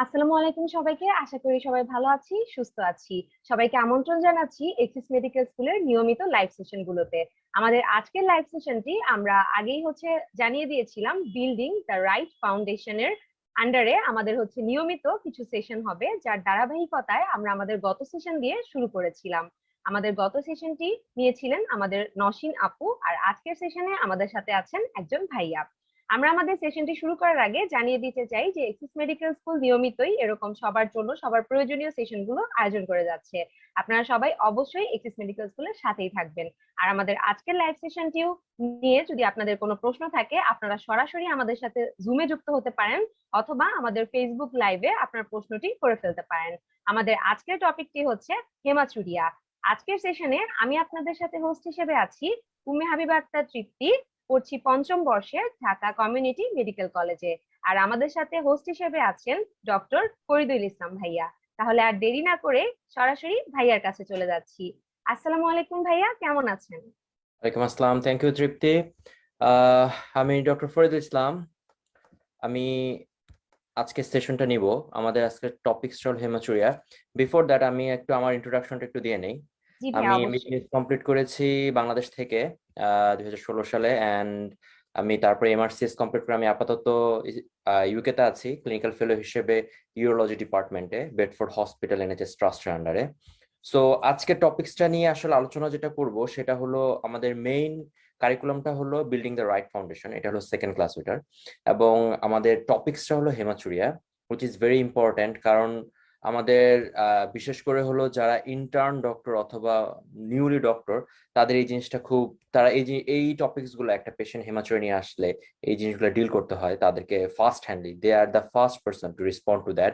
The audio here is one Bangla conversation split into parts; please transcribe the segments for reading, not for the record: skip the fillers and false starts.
আসসালামু আলাইকুম সবাইকে। আশা করি সবাই ভালো আছি, সুস্থ আছি। সবাইকে আমন্ত্রণ জানাচ্ছি এক্সিস মেডিকেল স্কুলের নিয়মিত লাইভ সেশন গুলোতে। আমাদের আজকের লাইভ সেশনটি আমরা আগেই জানিয়ে দিয়েছিলাম, বিল্ডিং দ্য রাইট ফাউন্ডেশনের আন্ডারে আমাদের নিয়মিত কিছু সেশন হবে, যার ধারাবাহিকতায় আমরা আমাদের গত সেশন দিয়ে শুরু করেছিলাম। আমাদের গত সেশনটি নিয়েছিলেন আমাদের নসীন আপু, আর আজকের সেশনে আমাদের সাথে আছেন একজন ভাইয়া। আমরা আমাদের সেশনটি শুরু করার আগে জানিয়ে দিতে চাই যে এক্সিস মেডিকেল স্কুল নিয়মিতই এরকম সবার জন্য সবার প্রয়োজনীয় সেশনগুলো আয়োজন করে যাচ্ছে। আপনারা সবাই অবশ্যই এক্সিস মেডিকেল স্কুলের সাথেই থাকবেন। আর আমাদের আজকের লাইভ সেশনটিও নিয়ে যদি আপনাদের কোনো প্রশ্ন থাকে, আপনারা সরাসরি আমাদের সাথে জুমে যুক্ত হতে পারেন, অথবা আমাদের ফেসবুক লাইভে আপনার প্রশ্নটি করে ফেলতে পারেন। আমাদের আজকের টপিকটি হচ্ছে হেমাচুরিয়া। আজকের সেশনে আমি আপনাদের সাথে হোস্ট হিসেবে আছি উম্মে হাবিবা আক্তার তৃপ্তি, পড়ছি পঞ্চম বর্ষে ঢাকা কমিউনিটি মেডিকেল কলেজে। আর আমাদের সাথে হোস্ট হিসেবে আছেন ডক্টর ফরিদুল ইসলাম ভাইয়া। তাহলে আর দেরি না করে সরাসরি ভাইয়ার কাছে চলে যাচ্ছি। আসসালামু আলাইকুম ভাইয়া, কেমন আছেন? ওয়ালাইকুম আসসালাম, থ্যাংক ইউ তৃপ্তি। আমি ডক্টর ফরিদুল ইসলাম। আমি আজকে সেশনটা নিব। আমাদের আজকের টপিকস হল হেমাচুরিয়া। বিফোর দ্যাট আমি একটু আমার ইন্ট্রোডাকশনটা একটু দিয়ে নেই। জি ভাইয়া, আমি অবশ্যই। এমবিবিএস কমপ্লিট করেছি বাংলাদেশ থেকে 2016 সালে, অ্যান্ড আমি তারপরে এমআরসিএস কমপ্লিট করে আমি আপাতত ইউকে তে আছি ক্লিনিক্যাল ফেলো হিসেবে ইউরোলজি ডিপার্টমেন্টে, বেডফোর্ড হসপিটাল এনএচএস ট্রাস্টের আন্ডারে। সো আজকে টপিকসটা নিয়ে আসলে আলোচনা যেটা করব সেটা হলো আমাদের মেইন কারিকুলামটা হলো বিল্ডিং দ্য রাইট ফাউন্ডেশন, এটা হলো সেকেন্ড ক্লাস ওইটার। এবং আমাদের টপিকসটা হলো haematuria, which is very important, কারণ আমাদের বিশেষ করে হলো যারা ইন্টার্ন ডক্টর অথবা নিউলি ডক্টর, তাদের এই জিনিসটা খুব, তারা এই টপিকস গুলো একটা পেশেন্ট হেমাচুরিয়া নিয়ে আসলে এই জিনিসগুলো ডিল করতে হয় তাদেরকে first handily. They are the first person to respond to that.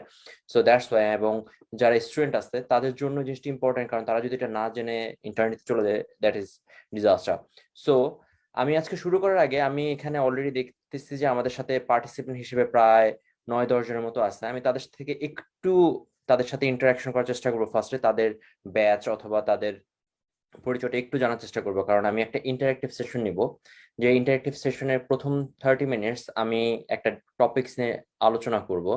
So that's why. এবং যারা স্টুডেন্ট আছে তাদের জন্য জিনিসটা ইম্পর্টেন্ট, কারণ তারা যদি এটা না জেনে ইন্টারনেটে চলে যায়, দ্যাট ইজ ডিজাস্টার। সো আমি আজকে শুরু করার আগে আমি এখানে অলরেডি দেখতেছি যে আমাদের সাথে পার্টিসিপেন্ট হিসেবে প্রায় 9-10 জনের মতো আছে। আমি তাদের থেকে একটু তাদের সাথে ইন্টারাকশন করার চেষ্টা করবো, ফার্স্টে তাদের ব্যাচ অথবা তাদের পরিচয়টা একটু জানার চেষ্টা করবো, কারণ আমি একটা ইন্টারেক্টিভ সেশন নিব। যে ইন্টারেক্টিভ সেশনের প্রথম 30 মিনিটস আমি একটা টপিকস নিয়ে আলোচনা করব।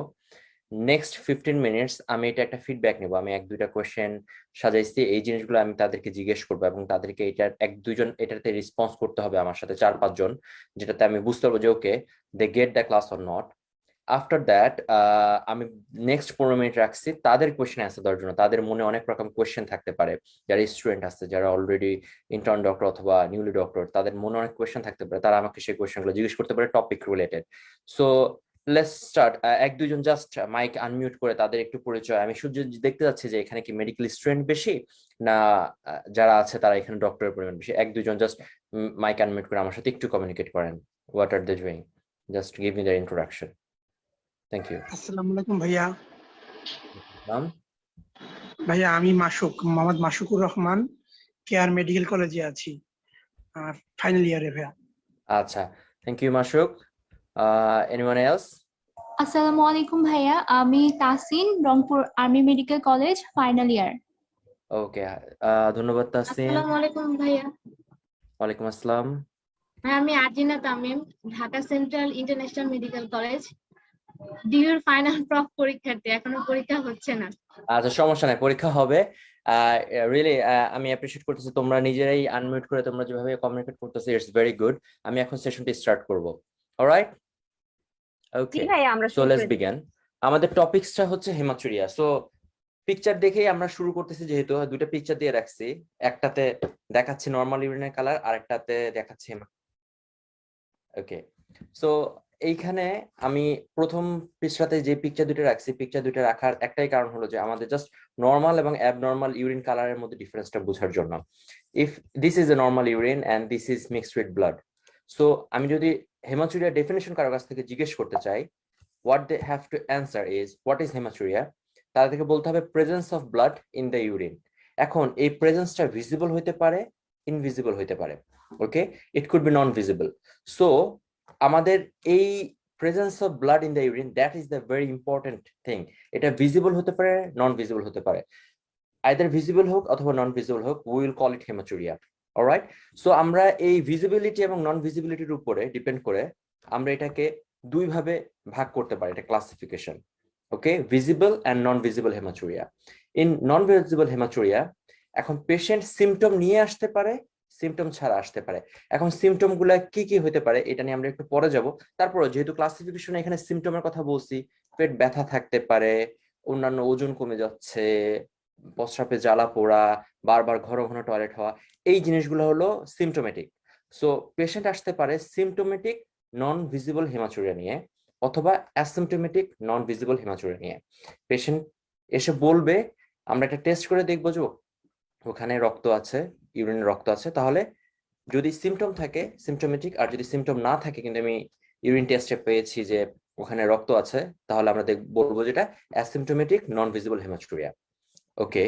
নেক্সট 15 মিনিটস আমি এটা একটা ফিডব্যাক নেব। আমি 1-2টা কোয়েশ্চেন সাজাইছি, এই জিনিসগুলো আমি তাদেরকে জিজ্ঞেস করবো এবং তাদেরকে এটার 1-2 জন এটাতে রেসপন্স করতে হবে আমার সাথে, 4-5 জন, যেটাতে আমি বুঝতে পারবো যে okay they get the class or not. After that আমি নেক্সট 15 মিনিট রাখছি তাদের কোয়েশ্চেন অ্যান্সার দেওয়ার জন্য। তাদের মনে অনেক রকম কোয়েশ্চেন থাকতে পারে, যারা স্টুডেন্ট আছে, যারা অলরেডি ইন্টার্ন ডক্টর অথবা নিউলি ডক্টর, তাদের মনে অনেক কোয়েশ্চেন থাকতে পারে, তারা আমাকে সেই কোয়েশ্চেনগুলো জিজ্ঞেস করতে পারে topic related. So let's start. 1-2 জন জাস্ট মাইক আনমিউট করে তাদের একটু পরিচয়। আমি শুধু দেখতে যাচ্ছি যে এখানে কি মেডিকেল স্টুডেন্ট বেশি না যারা আছে তারা এখানে ডক্টরের পরিমাণ বেশি। 1-2 জন জাস্ট মাইক আনমিউট করে আমার সাথে একটু কমিউনিকেট করেন। What are they doing? Just give me the introduction. Thank you. আসসালামু আলাইকুম ভাইয়া। নাম? ভাইয়া আমি মোহাম্মদ মাসুকুর রহমান, কেয়ার মেডিকেল কলেজে আছি, ফাইনাল ইয়ারে ভাইয়া। আচ্ছা, thank you Masuk. Anyone else? আসসালামু আলাইকুম ভাইয়া, আমি Tasin, Rangpur army medical college final year. Okay, ধন্যবাদ তাসিন। আসসালামু আলাইকুম ভাইয়া। ওয়ালাইকুম আসসালাম। আমি Arjina Tamim, Dhaka central international medical college ডিউর ফাইনাল পরীক্ষার্থী, এখনো পরীক্ষা হচ্ছে না। আচ্ছা, সমস্যা নাই, পরীক্ষা হবে। রিয়েলি আমি অ্যাপ্রিশিয়েট করতেছি তোমরা নিজেরাই আনমিউট করে তোমরা যেভাবে কমিউনিকেট করতেছো, ইটস ভেরি গুড। আমি এখন সেশনটি স্টার্ট করব। অলরাইট, ওকে, জি ভাইয়া, আমরা সো শুরু লেটস করে বিগিন। আমাদের টপিকসটা হচ্ছে হেমাচুরিয়া। সো পিকচার দেখেই আমরা শুরু করতেছি, যেহেতু দুইটা পিকচার দিয়ে রাখছি, একটাতে দেখাচ্ছি নর্মাল ইউরিনের কালার, আরেকটাতে দেখাচ্ছি। ওকে, সো এইখানে আমি প্রথম পৃষ্ঠাতে যে পিকচার দুটো রাখছি, পিকচার দুটো রাখার একটাই কারণ হলো যে আমাদের জাস্ট নর্মাল এবং অ্যাবনর্মাল ইউরিন কালারের মধ্যে ডিফারেন্সটা বোঝার জন্য। If this is a normal urine and this is mixed with blood, so আমি যদি হেমাচুরিয়া ডেফিনেশন কারো কাছ থেকে জিজ্ঞেস করতে চাই, what they have to answer is what is hematuria, তাদেরকে বলতে হবে presence of blood in the urine. এখন এই প্রেজেন্সটা ভিজিবল হইতে পারে, ইনভিজিবল হইতে পারে। Okay, it could be non visible. So আমাদের এই presence of blood in the urine, that is the very important thing. এটা ভিজিবল হতে পারে, নন ভিজিবল হতে পারে। আইদার ভিজিবল হোক অথবা নন ভিজিবল হোক, we will call it haematuria. Alright, so আমরা এই ভিজিবিলিটি এবং নন ভিজিবিলিটির উপরে ডিপেন্ড করে আমরা এটাকে দুই ভাবে ভাগ করতে পারি, এটা classification. Okay, visible and non visible haematuria. In non visible haematuria এখন পেশেন্ট সিমটম নিয়ে আসতে পারে, সিমটম ছাড়া আসতে পারে। এখন সিমটম গুলা কি কি হতে পারে এটা নিয়ে আমরা একটু পরে যাব। তারপরে যেহেতু ক্লাসিফিকেশনে এখানে সিমটমের কথা বলছি, পেট ব্যথা থাকতে পারে, অন্যান্য ওজন কমে যাচ্ছে, প্রস্রাবে জ্বালা পোড়া, বারবার ঘন ঘন টয়লেট হওয়া, এই জিনিসগুলো হলো সিমটোমেটিক। সো পেশেন্ট আসতে পারে সিমটোমেটিক নন ভিজিবল হেমাচুরিয়া নিয়ে অথবা অ্যাসিমটোমেটিক নন ভিজিবল হেমাচুরিয়া নিয়ে। পেশেন্ট এসে বলবে, আমরা একটা টেস্ট করে দেখবো যে ওখানে রক্ত আছে, ইউরিনে রক্ত আছে, তাহলে যদি সিমটম থাকে সিমটোমেটিক, আর যদি সিমটম না থাকে কিন্তু আমি ইউরিন টেস্টে পেয়েছি যে ওখানে রক্ত আছে, তাহলে আমরা বলবো যেটা অ্যাসিমটোমেটিক নন ভিজিবল হেমাচুরিয়া। ওকে,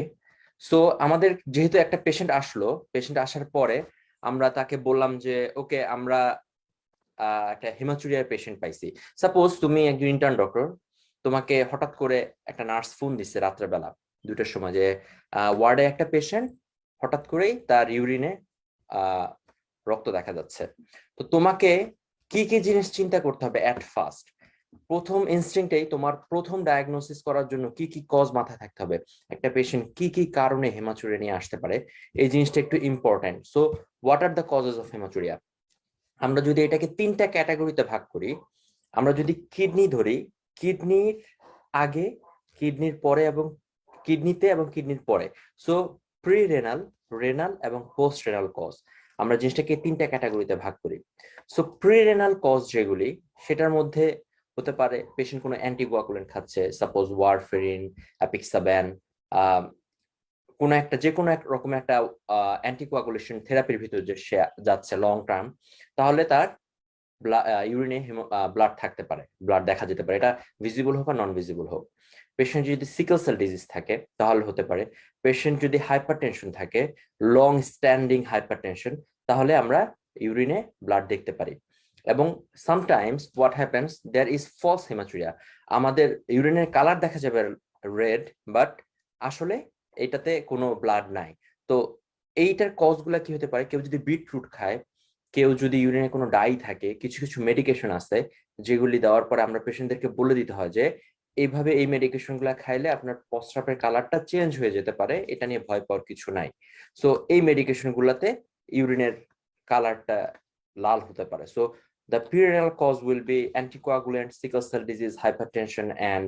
সো আমাদের যেহেতু একটা পেশেন্ট আসলো, পেশেন্ট আসার পরে আমরা তাকে বললাম যে ওকে আমরা একটা হেমাচুরিয়ার পেশেন্ট পাইছি। সাপোজ তুমি একজন ইন্টার্ন ডক্টর, তোমাকে হঠাৎ করে একটা নার্স ফোন দিচ্ছে রাত্রেবেলা 2টার সময় যে ওয়ার্ডে একটা পেশেন্ট হঠাৎ করেই তার ইউরিনে রক্ত দেখা যাচ্ছে। তো তোমাকে কি কি জিনিস চিন্তা করতে হবে অ্যাট ফার্স্ট? প্রথম ইনস্টিংক্টেই তোমার প্রথম ডায়াগনোসিস করার জন্য কি কি কজ মাথায় থাকতে হবে, একটা পেশেন্ট কি কি কারণে হেমাচুরিয়া নিয়ে আসতে পারে, এই জিনিসটা একটু important. So what are the causes of haematuria? আমরা যদি এটাকে 3টা ক্যাটাগরিতে ভাগ করি, আমরা যদি কিডনি ধরি, কিডনির আগে, কিডনির পরে এবং কিডনিতে এবং কিডনির পরে, সো প্রি রেনাল, রেনাল এবং পোস্ট রেনাল কজ, আমরা জিনিসটাকে 3টা ক্যাটাগরিতে ভাগ করি। সো প্রি রেনাল কজ যেগুলি, সেটার মধ্যে হতে পারে পেশেন্ট কোনো অ্যান্টিকোয়াগুলেন্ট খাচ্ছে, সাপোজ ওয়ারফেরিন, অ্যাপিক্সাব্যান, কোনো একটা যে কোনো এক রকম একটা অ্যান্টিকোয়াগুলেশন থেরাপির ভিতর যে সে যাচ্ছে লং টার্ম, তাহলে তার ইউরিনে ব্লাড থাকতে পারে, ব্লাড দেখা যেতে পারে, এটা ভিজিবল হোক বা নন ভিজিবল হোক। পেশেন্ট যদি সিকল সেল ডিজিজ থাকে তাহলে হতে পারে। পেশেন্ট যদি হাইপারটেনশন থাকে, লং স্ট্যান্ডিং হাইপারটেনশন, তাহলে আমরা ইউরিনে ব্লাড দেখতে পারি। এবং sometimes what happens, there is false haematuria, আমাদের ইউরিনের কালার দেখা যাবে রেড, বাট আসলে এটাতে কোনো ব্লাড নাই। তো এইটার কজগুলা কি হতে পারে? কেউ যদি বিটরুট খায়, কেউ যদি ইউরিনে কোনো ডাই থাকে, কিছু কিছু মেডিকেশন আছে যেগুলি দেওয়ার পরে আমরা পেশেন্টদেরকে বলে দিতে হয় যে এইভাবে এই মেডিকেশন গুলা খাইলে আপনার প্রস্রাবের কালারটা চেঞ্জ হয়ে যেতে পারে, এটা নিয়ে ভয় পাওয়ার কিছু নাই। সো এই মেডিকেশন গুলাতে ইউরিনের কালারটা লাল হতে পারে। So the pre-renal cause will be anticoagulant, sickle cell disease, hypertension, and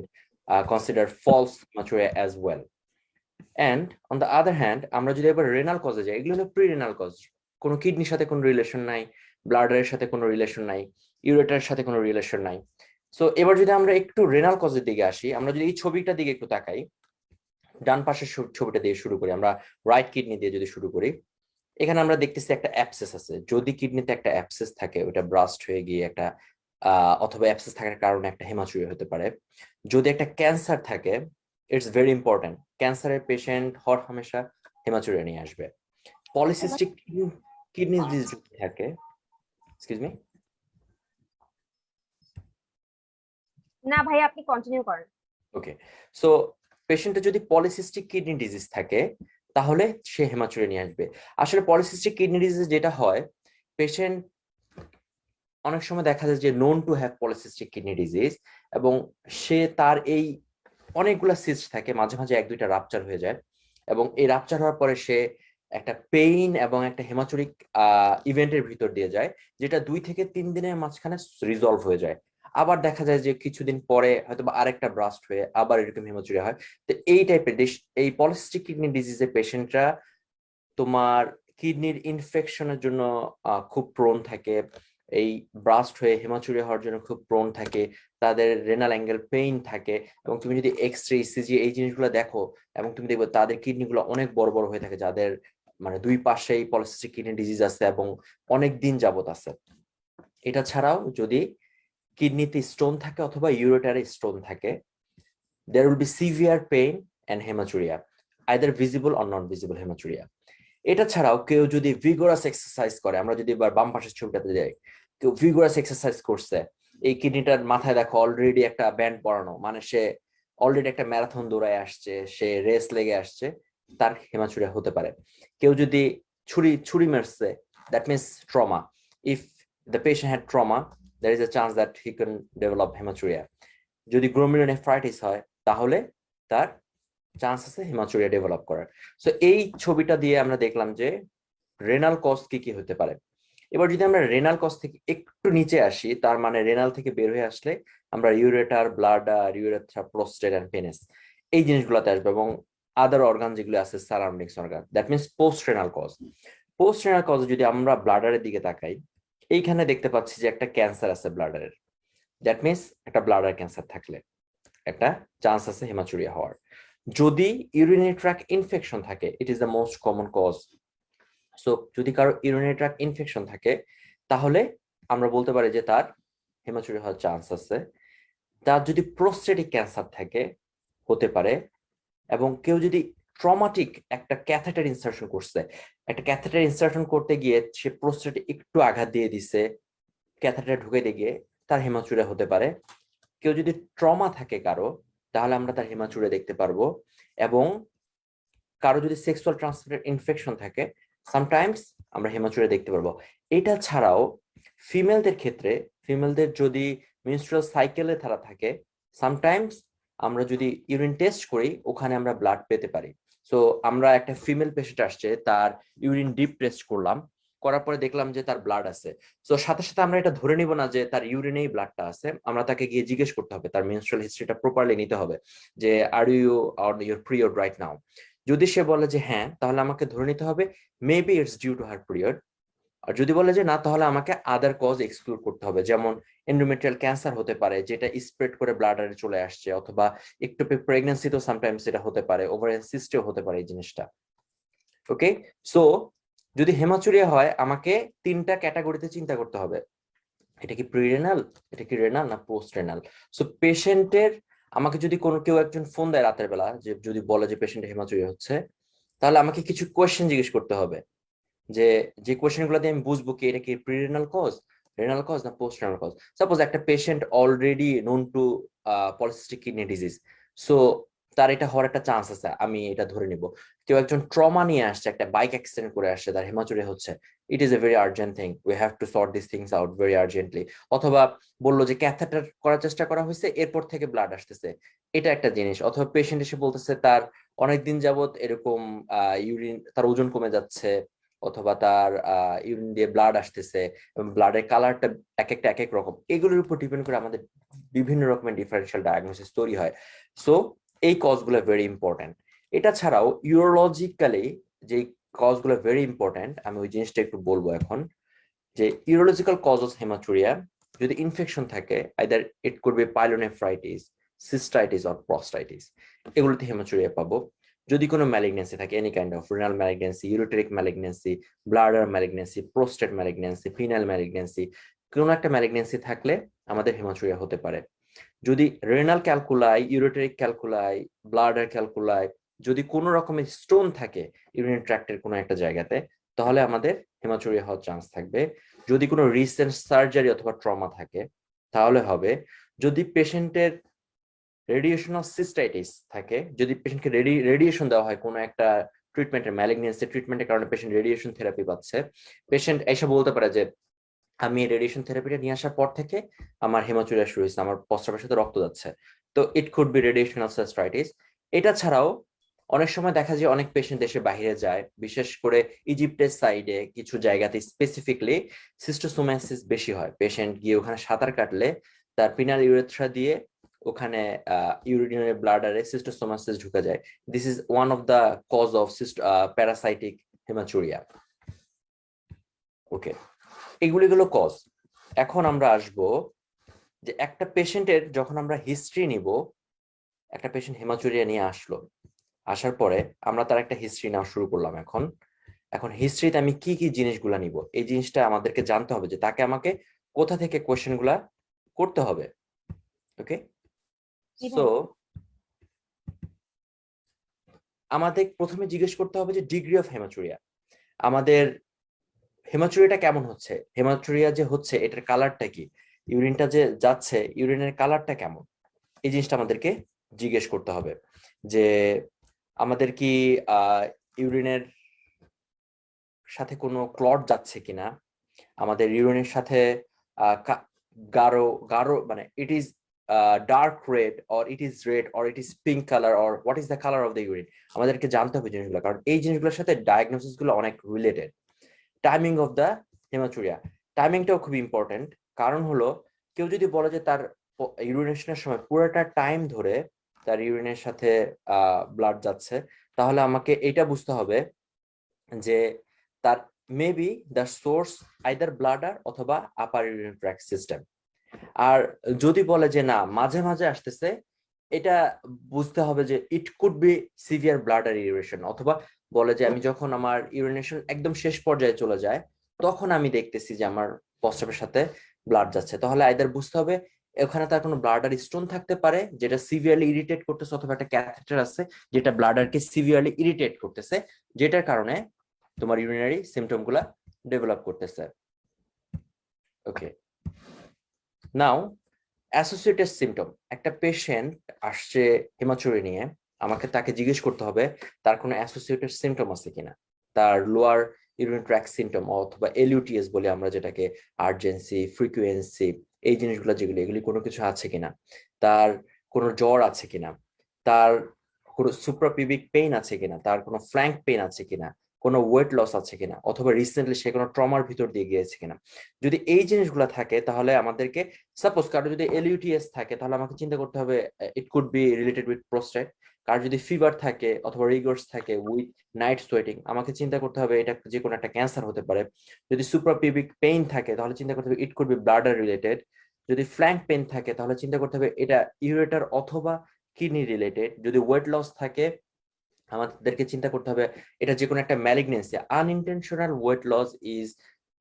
consider false hematuria as well. And on the other hand, আমরা যদি এবার রেনাল কজে যাই, এগুলো হলো প্রি-রেনাল কজ, কোনো কিডনির সাথে কোনো রিলেশন নাই, ব্লাডারের সাথে কোনো রিলেশন নাই, ইউরেটারের সাথে কোনো রিলেশন নাই। সো এবার যদি আমরা একটু রেনাল কজের দিকে আসি, আমরা যদি এই ছবিটার দিকে একটু তাকাই, ডান পাশের ছবিটা দিয়ে শুরু করি, আমরা রাইট কিডনি দিয়ে যদি শুরু করি, এখানে আমরা দেখতেছি একটা অ্যাবসেস আছে। যদি কিডনিতে একটা অ্যাবসেস থাকে, ওটা ব্রাস্ট হয়ে গিয়ে একটা অথবা অ্যাবসেস থাকার কারণে একটা হেমাচুরিয়া হতে পারে। যদি একটা ক্যান্সার থাকে, ইটস ভেরি ইম্পর্টেন্ট, ক্যান্সারের পেশেন্ট হর হামেশা হেমাচুরিয়া নিয়ে আসবে। পলিসিস্টিক কিডনি ডিজিজ থাকে, এক্সকিউজ মি, না ভাই, আপনি কন্টিনিউ করেন। ওকে, সো পেশেন্টের যদি পলিসিস্টিক কিডনি ডিজিজ থাকে তাহলে সে হেমাচুরিয়া নিয়ে আসবে। আসলে পলিসিস্টিক কিডনি ডিজিজ যেটা হয়, পেশেন্ট অনেক সময় দেখা যায় যে known to have polycystic kidney disease, এবং সে তার এই অনেকগুলা সিস্ট থাকে, মাঝে মাঝে 1-2টা রাপচার হয়ে যায়, এবং এই রাপচার হওয়ার পরে সে একটা পেইন এবং একটা হেমাচুরিক ইভেন্টের ভিতর দিয়ে যায়, যেটা 2 থেকে 3 দিনের মাঝখানে রিজলভ হয়ে যায়। আবার দেখা যায় যে কিছুদিন পরে হয়তো বা আরেকটা ব্রাস্ট হয়ে আবার এরকম হেমাচুরিয়া হয়। তো এই টাইপের এই পলিসিস্টিক কিডনি ডিজিজের পেশেন্টরা তোমার কিডনির ইনফেকশনের জন্য খুব প্রোন থাকে, এই ব্রাস্ট হয়ে হেমাচুরিয়া হওয়ার জন্য খুব প্রোন থাকে, তাদের রেনাল অ্যাঙ্গেল পেইন থাকে, এবং তুমি যদি এক্সরে, ইসিজি এই জিনিসগুলো দেখো, এবং তুমি দেখবে তাদের কিডনিগুলো অনেক বড় বড় হয়ে থাকে, যাদের মানে 2 পাশেই পলিসিস্টিক কিডনি ডিজিজ আছে এবং অনেক দিন যাবত আছে। এটা ছাড়াও যদি কিডনিতে স্টোন থাকে অথবা ইউরেটারে স্টোন থাকে, there will be severe pain and hematuria, either visible or non visible hematuria. এটা ছাড়াও কেউ যদি ভিগোরাস এক্সারসাইজ করে, আমরা যদি এবার বাম পাশের ছবিটাতে যাই, কেউ ভিগোরাস এক্সারসাইজ করছে, এই কিডনিটার মাথায় দেখো অলরেডি একটা ব্যান্ড পরানো, মানে সে অলরেডি একটা ম্যারাথন দৌড়ায় আসছে, সে রেস লেগে আসছে, তার হেমাচুরিয়া হতে পারে। কেউ যদি ছুরি মারছে, that means trauma, if the patient had trauma, there is a chance that he can develop hematuria. যদি গ্লোমেরুলোনেফ্রাইটিস হয় তাহলে তার চান্স আছে হেমাচুরিয়া ডেভেলপ করার। সো এই ছবিটা দিয়ে আমরা দেখলাম যে রেনাল কজ কি কি হতে পারে। এবার যদি আমরা রেনাল কজ থেকে একটু নিচে আসি, তার মানে রেনাল থেকে বের হয়ে আসলে আমরা ureter, bladder, urethra, prostate and penis এই জিনিসগুলোতে আসবে, এবং আদার অর্গান যেগুলো আছে surroundings organ, that means post renal cause. Post renal cause যদি আমরা ব্লাডারের দিকে তাকাই, এইখানে দেখতে পাচ্ছি যে একটা ক্যান্সার আছে ব্লাডারের, দ্যাট মিনস একটা ব্লাডার ক্যান্সার থাকলে একটা চান্স আছে হেমাচুরিয়া হওয়ার। যদি ইউরিনারি ট্র্যাক্ট ইনফেকশন থাকে, it is the most common cause. So যদি কারো ইউরিনারি ট্র্যাক্ট ইনফেকশন থাকে তাহলে আমরা বলতে পারি যে তার হেমাচুরিয়া হওয়ার চান্স আছে। তার যদি প্রোস্টেটিক ক্যান্সার থাকে হতে পারে, এবং কেউ যদি ট্রমাটিক একটা ক্যাথেটার ইনসার্শন করছে, একটা ক্যাথেটার ইনসার্শন করতে গিয়ে সে প্রোস্টেটে একটু আঘাত দিয়ে দিছে, ক্যাথেটার ঢুকে দিয়ে তার হেমাচুরিয়া হতে পারে। কেউ যদি ট্রমা থাকে কারো, তাহলে আমরা তার হেমাচুরিয়া দেখতে পারবো। এবং কারো যদি সেক্সুয়াল ট্রান্সমিটেড ইনফেকশন থাকে, সামটাইমস আমরা হেমাচুরিয়া দেখতে পারবো। এটা ছাড়াও ফিমেলদের ক্ষেত্রে, ফিমেলদের যদি মেনস্ট্রুয়াল সাইকেলে তারা থাকে, সামটাইমস আমরা যদি ইউরিন টেস্ট করি ওখানে আমরা ব্লাড পেতে পারি। সো আমরা একটা ফিমেল পেশেন্ট আসছে, তার ইউরিন ডিপ টেস্ট করলাম, করার পরে দেখলাম যে তার ব্লাড আছে। সো সাথে সাথে আমরা এটা ধরে নিব না যে তার ইউরিনেই ব্লাডটা আছে, আমরা তাকে গিয়ে জিজ্ঞেস করতে হবে, তার মেনস্ট্রুয়াল হিস্ট্রিটা প্রপারলি নিতে হবে যে are you on your period right now. যদি সে বলে যে হ্যাঁ, তাহলে আমাকে ধরে নিতে হবে maybe it's due to her period. আর যদি বলে যে না, তাহলে আমাকে আদার কজ এক্সক্লুড করতে হবে, যেমন এন্ডোমেট্রিয়াল ক্যান্সার হতে পারে যেটা স্প্রেড করে ব্লাডারে চলে আসছে, অথবা একটোপিক প্রেগন্যান্সিতেও সামটাইমস এটা হতে পারে, ওভারিয়ান সিস্টেও হতে পারে এই জিনিসটা। ওকে, সো যদি হেমাচুরিয়া হয় আমাকে তিনটা ক্যাটাগরিতে চিন্তা করতে হবে, এটা কি প্রিরেনাল, এটা কি রেনাল, না পোস্ট রেনাল। সো পেশেন্টের, আমাকে যদি কোনো কেউ একজন ফোন দেয় রাতের বেলা, যে যদি বলে যে পেশেন্টের হেমাচুরিয়া হচ্ছে, তাহলে আমাকে কিছু কোয়েশ্চেন জিজ্ঞেস করতে হবে, যে যে কোয়েশ্চেন গুলো দিয়ে আমি বুঝবো কি এটা কি প্রিরেনাল কজ, রেনাল কজ, না পোস্ট রেনাল কজ। সাপোজ একটা patient already known to polycystic kidney disease, so তার এটা হওয়ার একটা চান্স আছে, আমি এটা ধরে নিব। কেউ একজন ট্রমা নিয়ে আসছে, একটা বাইক অ্যাক্সিডেন্ট করে আসছে, তার হেমাচুরিয়া হচ্ছে, it is a very urgent thing, we have to sort this things out very urgently. অথবা বললো যে ক্যাথেটার করার চেষ্টা করা হয়েছে, এরপর থেকে ব্লাড আসতেছে, এটা একটা জিনিস। অথবা পেশেন্ট এসে বলতেছে তার অনেকদিন যাবত এরকম ইউরিন, তার ওজন কমে যাচ্ছে, অথবা তার ইউরিন দিয়ে ব্লাড আসতেছে, এবং ব্লাডের কালারটা এক একটা এক এক রকম, এগুলোর উপর ডিপেন্ড করে আমাদের বিভিন্ন রকমের ডিফারেন্সিয়াল ডায়াগনোসিস তৈরি হয়। সো এই কজগুলো ভেরি ইম্পর্টেন্ট। এটা ছাড়াও ইউরোলজিক্যালি যে কজগুলো ভেরি ইম্পর্টেন্ট, আমি ওই জিনিসটা একটু বলবো এখন, যে ইউরোলজিক্যাল কজ অফ হেমাচুরিয়া, যদি ইনফেকশন থাকে, either it could B pyelonephritis, cystitis or প্রস্টাইটিস, এগুলোতে হেমাচুরিয়া পাবো। যদি কোনো ম্যালিগনেন্সি থাকে, any kind of renal malignancy, ইউরেটেরিক malignancy, bladder malignancy, prostate malignancy, final malignancy, কোনো একটা ম্যালিগনেন্সি থাকলে আমাদের হেমাচুরিয়া হতে পারে। যদি renal calculi, ইউরেটেরিক calculi, bladder calculi, যদি কোনো রকমের স্টোন থাকে ইউরিনারি ট্র্যাক্টের কোনো একটা জায়গাতে, তাহলে আমাদের হেমাচুরিয়া হওয়ার চান্স থাকবে। যদি কোনো রিসেন্ট সার্জারি অথবা ট্রমা থাকে তাহলে হবে। যদি পেশেন্টের রেডিয়েশনাল সিস্টাইটিস থাকে, যদি পেশেন্টকে রেডিয়েশন দেওয়া হয় কোনো একটা ট্রিটমেন্টের, ম্যালিগনেন্সি ট্রিটমেন্টের কারণে পেশেন্ট রেডিয়েশন থেরাপি পাচ্ছে, পেশেন্ট এসে বলতে পারে যে আমি রেডিয়েশন থেরাপিটা নিয়ে আসার পর থেকে আমার হেমাচুরিয়া শুরু হয়েছে, আমার প্রস্রাবের সাথে রক্ত যাচ্ছে, তো ইট কুড বি রেডিয়েশনাল সিস্টাইটিস। এটা ছাড়াও অনেক সময় দেখা যায় অনেক পেশেন্ট দেশে বাইরে যায়, বিশেষ করে ইজিপ্টের সাইডে কিছু জায়গাতে স্পেসিফিকলি সিস্টোসোমাইসিস বেশি হয়, পেশেন্ট গিয়ে ওখানে সাঁতার কাটলে তার পিনাল ইউরেথ্রা দিয়ে ওখানে ইউরিনারি ব্লাডারে সিস্টোসোমাইসিস ঢুকে যায়। This is one of the cause of parasitic hematuria. Okay, এগুলি হলো কজ। এখন আমরা আসব যে একটা পেশেন্টের যখন আমরা হিস্ট্রি নিব, একটা পেশেন্ট হেমাচুরিয়া নিয়ে আসলো, আসার পরে আমরা তার একটা হিস্ট্রি নেওয়া শুরু করলাম। এখন হিস্ট্রিতে আমি কি কি জিনিসগুলা নিব, এই জিনিসটা আমাদেরকে জানতে হবে যে তাকে আমাকে কোথা থেকে কোয়েশ্চেন গুলা করতে হবে। ওকে, সো আমাদের প্রথমে জিজ্ঞেস করতে হবে যে ডিগ্রি অফ হেমাচুরিয়া, আমাদের হেমাচুরিয়াটা কেমন হচ্ছে, হেমাচুরিয়া যে হচ্ছে এটার কালারটা কি, ইউরিনটা যে যাচ্ছে ইউরিনের কালারটা কেমন, এই জিনিসটা আমাদেরকে জিজ্ঞেস করতে হবে। যে আমাদের কি ইউরিনের সাথে কোনো ক্লট যাচ্ছে কিনা, আমাদের ইউরিনের সাথে গাঢ় গাঢ় মানে it is dark red or it is red or it is pink color or what is the color of the urine, আমাদেরকে জানতে হবে জিনিসগুলো, কারণ এই জিনিসগুলোর সাথে ডায়াগনোসিস গুলো অনেক related. Timing of the hematuria, টাইমিংটাও খুব ইম্পর্টেন্ট। কারণ হলো কেউ যদি বলে যে তার ইউরিনেশনের সময় পুরোটা টাইম ধরে তার ইউরিনের সাথে ব্লাড যাচ্ছে, তাহলে আমাকে এটা বুঝতে হবে যে তার maybe the source either bladder অথবা আপার ইউরিনারি ট্র্যাক্ট সিস্টেম। আর যদি বলে যে না মাঝে মাঝে আসতেছে, এটা বুঝতে হবে যে ইট could B severe bladder urination, অথবা বলে যে আমি যখন আমার ইউরিনেশন একদম শেষ পর্যায়ে চলে যায় তখন আমি দেখতেছি যে আমার প্রস্রাবের সাথে ব্লাড যাচ্ছে, তাহলে আইদার বুঝতে হবে ওখানে তার কোনো ব্লাডার স্টোন থাকতে পারে যেটা সিভিয়ারলি ইরিটেট করতেছে, অথবা একটা ক্যাথেটার আছে যেটা ব্লাডারকে সিভিয়ারলি ইরিটেট করতেছে, যেটার কারণে তোমার ইউরিনারি সিমটম গুলা ডেভেলপ করতেছে। ওকে, নাও অ্যাসোসিয়েটেড সিমটম। একটা পেশেন্ট আসছে হেমাচুরি নিয়ে, আমাকে তাকে জিজ্ঞেস করতে হবে তার কোনো অ্যাসোসিয়েটেড সিমটম আছে কিনা, তার লোয়ার ইউরিনারি ট্র্যাক্ট সিমটম অথবা এলইউটিএস বলে আমরা যেটাকে, আর্জেন্সি, ফ্রিকুয়েন্সি, এই জিনিসগুলো যেগুলি এগুলি কোনো কিছু আছে কিনা, তার কোনো জ্বর আছে কিনা, তার কোনো সুপ্রাপিবিক পেইন আছে কিনা, তার কোনো ফ্ল্যাঙ্ক পেইন আছে কিনা, কোনো ওয়েট লস আছে কিনা, অথবা রিসেন্টলি সে কোনো ট্রমার ভিতর দিয়ে গিয়েছে কিনা। যদি এই জিনিসগুলো থাকে তাহলে আমাদেরকে, সাপোজ কারো যদি এলইউটিএস থাকে তাহলে আমাকে চিন্তা করতে হবে it could be related with prostate. কার যদি ফিভার থাকে অথবা রিগর্স থাকে উইথ নাইট সোয়েটিং, আমাকে চিন্তা করতে হবে এটা যে কোনো একটা ক্যান্সার হতে পারে। যদি সুপ্রাপিবিক পেইন থাকে তাহলে চিন্তা করতে হবে it could be bladder related. যদি ফ্ল্যাঙ্ক পেইন থাকে তাহলে চিন্তা করতে হবে এটা ইউরেটার অথবা কিডনি রিলেটেড। যদি ওয়েট লস থাকে আমাদেরকে চিন্তা করতে হবে এটা যে কোনো একটা malignancy. Unintentional weight loss is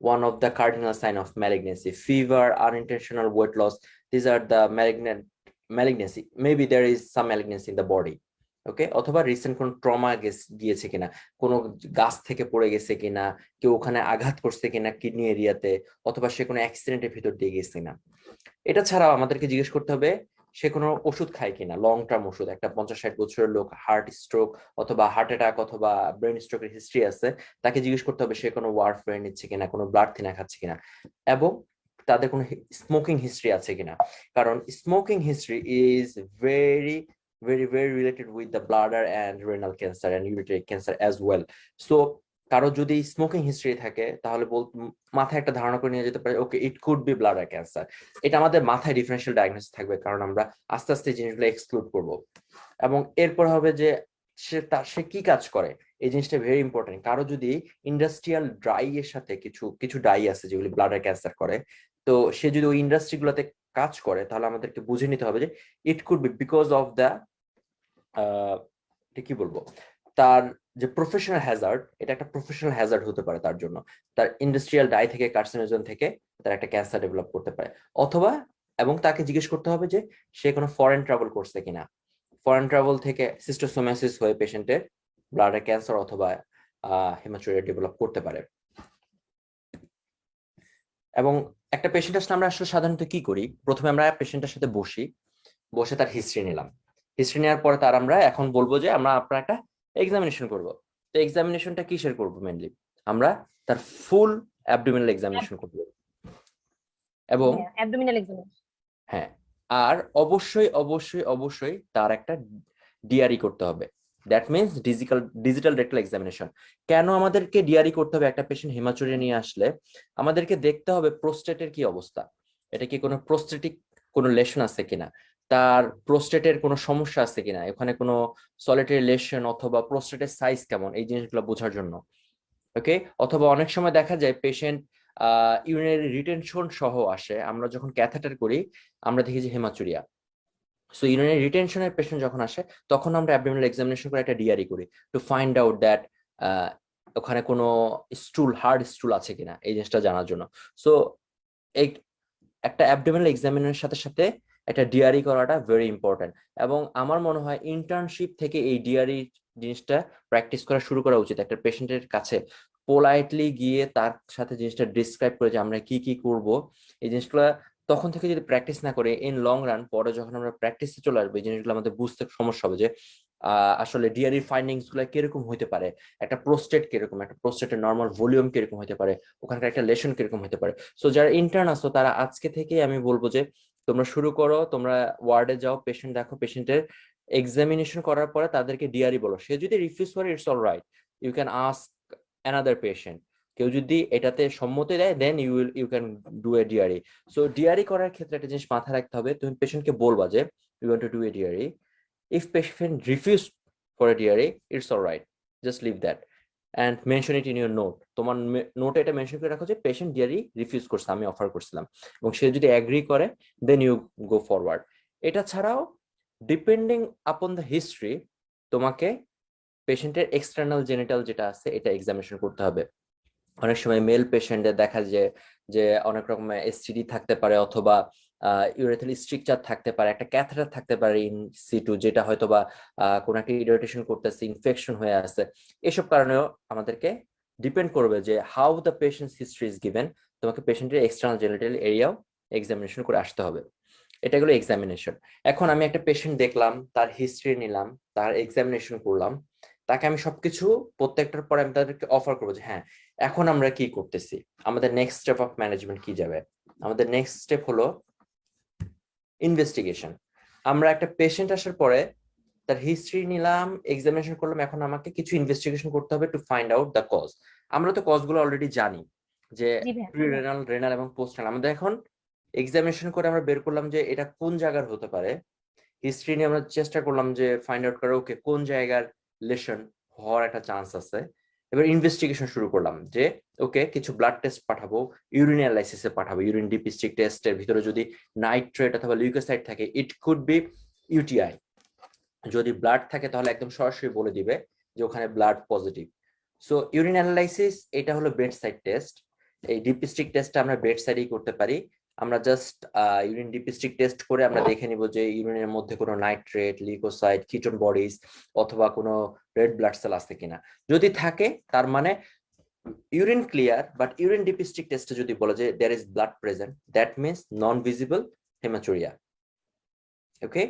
one of the cardinal sign of malignancy. Fever, unintentional weight loss, these are the malignancy. Maybe there is some malignancy in the body. ওকে, অথবা রিসেন্ট কোন ট্রমা গিয়েছে কিনা, কোনো গাছ থেকে পড়ে গেছে কিনা, কেউ ওখানে আঘাত করছে কিনা কিডনি এরিয়াতে, অথবা সে কোনো অ্যাক্সিডেন্টের ভিতর দিয়ে গেছে কিনা। এটা ছাড়াও আমাদেরকে জিজ্ঞেস করতে হবে সে কোনো ওষুধ খায় কিনা, লং টার্ম ওষুধ। একটা 50-60 বছরের লোক, হার্ট স্ট্রোক অথবা হার্ট অ্যাটাক অথবা ব্রেন স্ট্রোকের হিস্ট্রি আছে, তাকে জিজ্ঞেস করতে হবে সে কোনো ওয়ারফেয়ার নিচ্ছে কিনা, কোনো ব্লাড থিনার খাচ্ছে কিনা, এবং তাদের কোনো স্মোকিং হিস্ট্রি আছে কিনা। কারণ smoking history is very related with the bladder and renal cancer and urinary cancer as well. So কারো যদি স্মোকিং হিস্ট্রি থাকে তাহলে মাথায় একটা ধারণা করে নিয়ে যেতে পারে okay it could be bladder cancer. এটা আমাদের মাথায় ডিফারেন্সিয়াল ডায়াগনোসিস থাকবে, কারণ আমরা আস্তে আস্তে জিনিসগুলো এক্সক্লুড করব। এবং এরপর হবে যে সে কি কাজ করে, এই জিনিসটা ভেরি ইম্পর্টেন্ট। কারো যদি ইন্ডাস্ট্রিয়াল ড্রাই এর সাথে কিছু ডাই আছে যেগুলি ব্লাডার ক্যান্সার করে, তো সে যদি ওই ইন্ডাস্ট্রি গুলোতে কাজ করে তাহলে আমাদেরকে বুঝে নিতে হবে যে ইট could B because of the কি বলবো, তার যে প্রফেশনাল হ্যাজার্ড, এটা একটা প্রফেশনাল হ্যাজার্ড হতে পারে তার জন্য। তার ইন্ডাস্ট্রিয়াল ডাই থেকে, কার্সিনোজেন থেকে তার একটা ক্যান্সার ডেভেলপ করতে পারে। অথবা এবং তাকে জিজ্ঞেস করতে হবে যে সে কোনো ফরেন ট্রাভেল করছে কিনা। ফরেন ট্রাভেল থেকে সিস্টোসোমাসিস হয়ে পেশেন্টের ব্লাডার ক্যান্সার অথবা হেমাচুরিয়া ডেভেলপ করতে পারে। এবং একটা পেশেন্ট আসলে আমরা আসলে সাধারণত কি করি, প্রথমে আমরা পেশেন্টের সাথে বসে তার হিস্ট্রি নিলাম। হিস্ট্রি নেওয়ার পরে তার আমরা এখন বলবো যে আমরা আপনার একটা এক্সামিনেশন করব। তো এক্সামিনেশনটা কিসের করব? মেইনলি আমরা তার ফুল অ্যাবডোমিনাল এক্সামিনেশন করব। এবং অ্যাবডোমিনাল এক্সামিনেশন, হ্যাঁ, আর অবশ্যই তার একটা ডিআরই করতে হবে। That means digital rectal examination. কেন আমাদেরকে ডিআরই করতে হবে? একটা পেশেন্ট হেমাচুরিয়া নিয়ে আসলে আমাদেরকে দেখতে হবে প্রোস্টেটের কি অবস্থা, এটা কি কোনো প্রোস্টেটিক কোনো লেশন আছে কিনা, তার প্রোস্টেটের কোনো সমস্যা আছে কিনা, ওখানে কোনো সলিটারি লেশন অথবা প্রোস্টেটের সাইজ কেমন, এই জিনিসগুলো বোঝার জন্য। ওকে, অথবা অনেক সময় দেখা যায় পেশেন্ট ইউরিনারি রিটেনশন সহ আসে, আমরা যখন ক্যাথেটার করি আমরা দেখি যে হেমাচুরিয়া। সো ইউরিনারি রিটেনশনের পেশেন্ট যখন আসে তখন আমরা অ্যাবডোমিনাল এক্সামিনেশন করে একটা ডিআরই করি টু ফাইন্ড আউট দ্যাট ওখানে কোনো হার্ড স্টুল আছে কিনা, এই জিনিসটা জানার জন্য। সো একটা অ্যাবডোমিনাল এক্সামিনের সাথে সাথে একটা ডিআরই করাটা ভেরি ইম্পর্টেন্ট। এবং আমার মনে হয় ইন্টার্নশিপ থেকে এই ডিআরই জিনিসটা প্র্যাকটিস করা শুরু করা উচিত। একটা পেশেন্টের কাছে পোলাইটলি গিয়ে তার সাথে জিনিসটা ডিসক্রাইব করে যে আমরা কি কি করব, এই জিনিসগুলো তখন থেকে যদি প্র্যাকটিস না করে ইন লং রান পরে যখন আমরা প্র্যাকটিসে চলে আসবো এই জিনিসগুলো আমাদের বুঝতে সমস্যা হবে যে আসলে ডিআরই ফাইন্ডিংস গুলো কিরকম হতে পারে, একটা প্রোস্টেট কিরকম, একটা প্রোস্টেটের নর্মাল ভলিউম কিরকম হতে পারে, ওখানকার একটা লেশন কিরকম হতে পারে। সো যারা ইন্টার্ন আসো তারা আজকে থেকে আমি বলবো যে তোমরা শুরু করো, তোমরা ওয়ার্ডে যাও, পেশেন্ট দেখো, পেশেন্টের এক্সামিনেশন করার পরে তাদেরকে ডিআরই বলো। সে যদি রিফিউজ করে, it's all right, you can ask another patient. কেউ যদি এটাতে সম্মতি দেয়, then you can do a DRE. So DRE করার ক্ষেত্রে একটা জিনিস মাথায় রাখতে হবে, তুমি পেশেন্টকে বলবা যে you want to do a DRE. If patient refuse for a DRE, it's all right, just leave that and mention it in your note. তোমার নোটে এটা মেনশন করে রাখো যে পেশেন্ট ডিআরই রিফিউজ করছে, আমি অফার করছিলাম, এবং সে যদি এগ্রি করে দেন ইউ গো ফরওয়ার্ড। এটা ছাড়াও ডিপেন্ডিং আপন দ্য হিস্ট্রি তোমাকে পেশেন্টের এক্সটার্নাল জেনিটাল যেটা আছে এটা এক্সামিনেশন করতে হবে। অনেক সময় মেল পেশেন্টদের দেখা যায় যে অনেক রকমের এসটিডি থাকতে পারে, অথবা ইউরেথ্রাল স্ট্রিকচার থাকতে পারে, একটা ক্যাথেটার থাকতে পারে ইন সিটু, যেটা হয়তো বা কোনো একটা ইরিটেশন করতেছে, ইনফেকশন হয়ে আছে। এসব কারণেও আমাদেরকে ডিপেন্ড করবে যে how the patient's history is given, তোমাকে পেশেন্টের এক্সটার্নাল জেনিটাল এরিয়াও এক্সামিনেশন করে আসতে হবে। এটা হলো এক্সামিনেশন। এখন আমি একটা পেশেন্ট দেখলাম, তার হিস্ট্রি নিলাম, তার এক্সামিনেশন করলাম, তাকে আমি সবকিছু প্রত্যেকটার পরে আমি তাদেরকে অফার করবো যে হ্যাঁ এখন আমরা কি করতেছি, আমাদের নেক্সট স্টেপ অফ ম্যানেজমেন্ট কি যাবে। আমাদের নেক্সট স্টেপ হলো ইনভেস্টিগেশন। আমরা একটা পেশেন্ট আসার পরে তার হিস্ট্রি নিলাম, এক্সামিনেশন করলাম, এখন আমাকে কিছু ইনভেস্টিগেশন করতে হবে to find out the cause. আমরা তো কজগুলো অলরেডি জানি যে প্রিরেনাল, রেনাল এবং পোস্ট রেনাল। আমাদের এখন এক্সামিনেশন করে আমরা বের করলাম যে এটা কোন জায়গার হতে পারে। হিস্ট্রি নিয়ে আমরা চেষ্টা করলাম যে ফাইন্ড আউট করা ওকে কোন জায়গার লেশন হওয়ার একটা চান্স আছে। এবার ইনভেস্টিগেশন শুরু করলাম যে ওকে কিছু ব্লাড টেস্ট পাঠাবো, ইউরিন অ্যানালাইসিসে পাঠাবো। ইউরিন ডিপিস্টিক টেস্টের ভিতরে যদি নাইট্রেট অথবা লিউকোসাইট থাকে, ইট কুড বি ইউটিআই। যদি ব্লাড থাকে তাহলে একদম সরাসরি বলে দিবে যে ওখানে blood positive. So urine analysis এটা হলো বেড সাইড টেস্ট। এই ডিপিস্টিক টেস্টটা আমরা বেড সাইডেই করতে পারি। আমরা জাস্ট ইউরিন ডিপিস্টিক টেস্ট করে আমরা দেখে নিব যে ইউরিনের মধ্যে কোনো নাইট্রেট, লিউকোসাইট, কিটোন বডিজ অথবা কোনো রেড ব্লাড সেল আছে কিনা। যদি থাকে তার মানে urine clear, but urine dipstick টেস্টে যদি বলে যে there is blood present, that means non visible hematuria. Okay,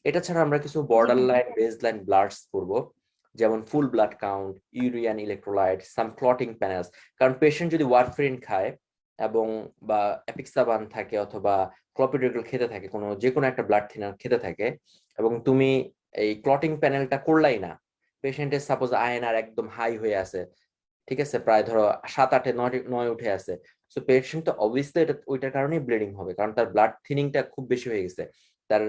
এটা ছাড়া আমরা কিছু border line, base line bloods করবো, যেমন full blood count, urea and electrolyte, some clotting panels. কারণ পেশেন্ট যদি ওয়ারফারিন খায় এবং বা অ্যাপিক্সাবান থাকে অথবা ক্লোপিডোগ্রাল খেতে থাকে, যে কোনো একটা ব্লাড থিনার খেতে থাকে, এবং তুমি এই ক্লটিং প্যানেলটা করলাই না, পেশেন্টের সাপোজ আয়এনআর একদম হাই হয়ে আছে, ঠিক আছে, প্রায় ধরো 7, 8, 9 উঠে আছে, সো পেশেন্ট তো অবভিয়াসলি এটা ওইটার কারণেই ব্লিডিং হবে, কারণ তার ব্লাড থিনিংটা খুব বেশি হয়ে গেছে, তার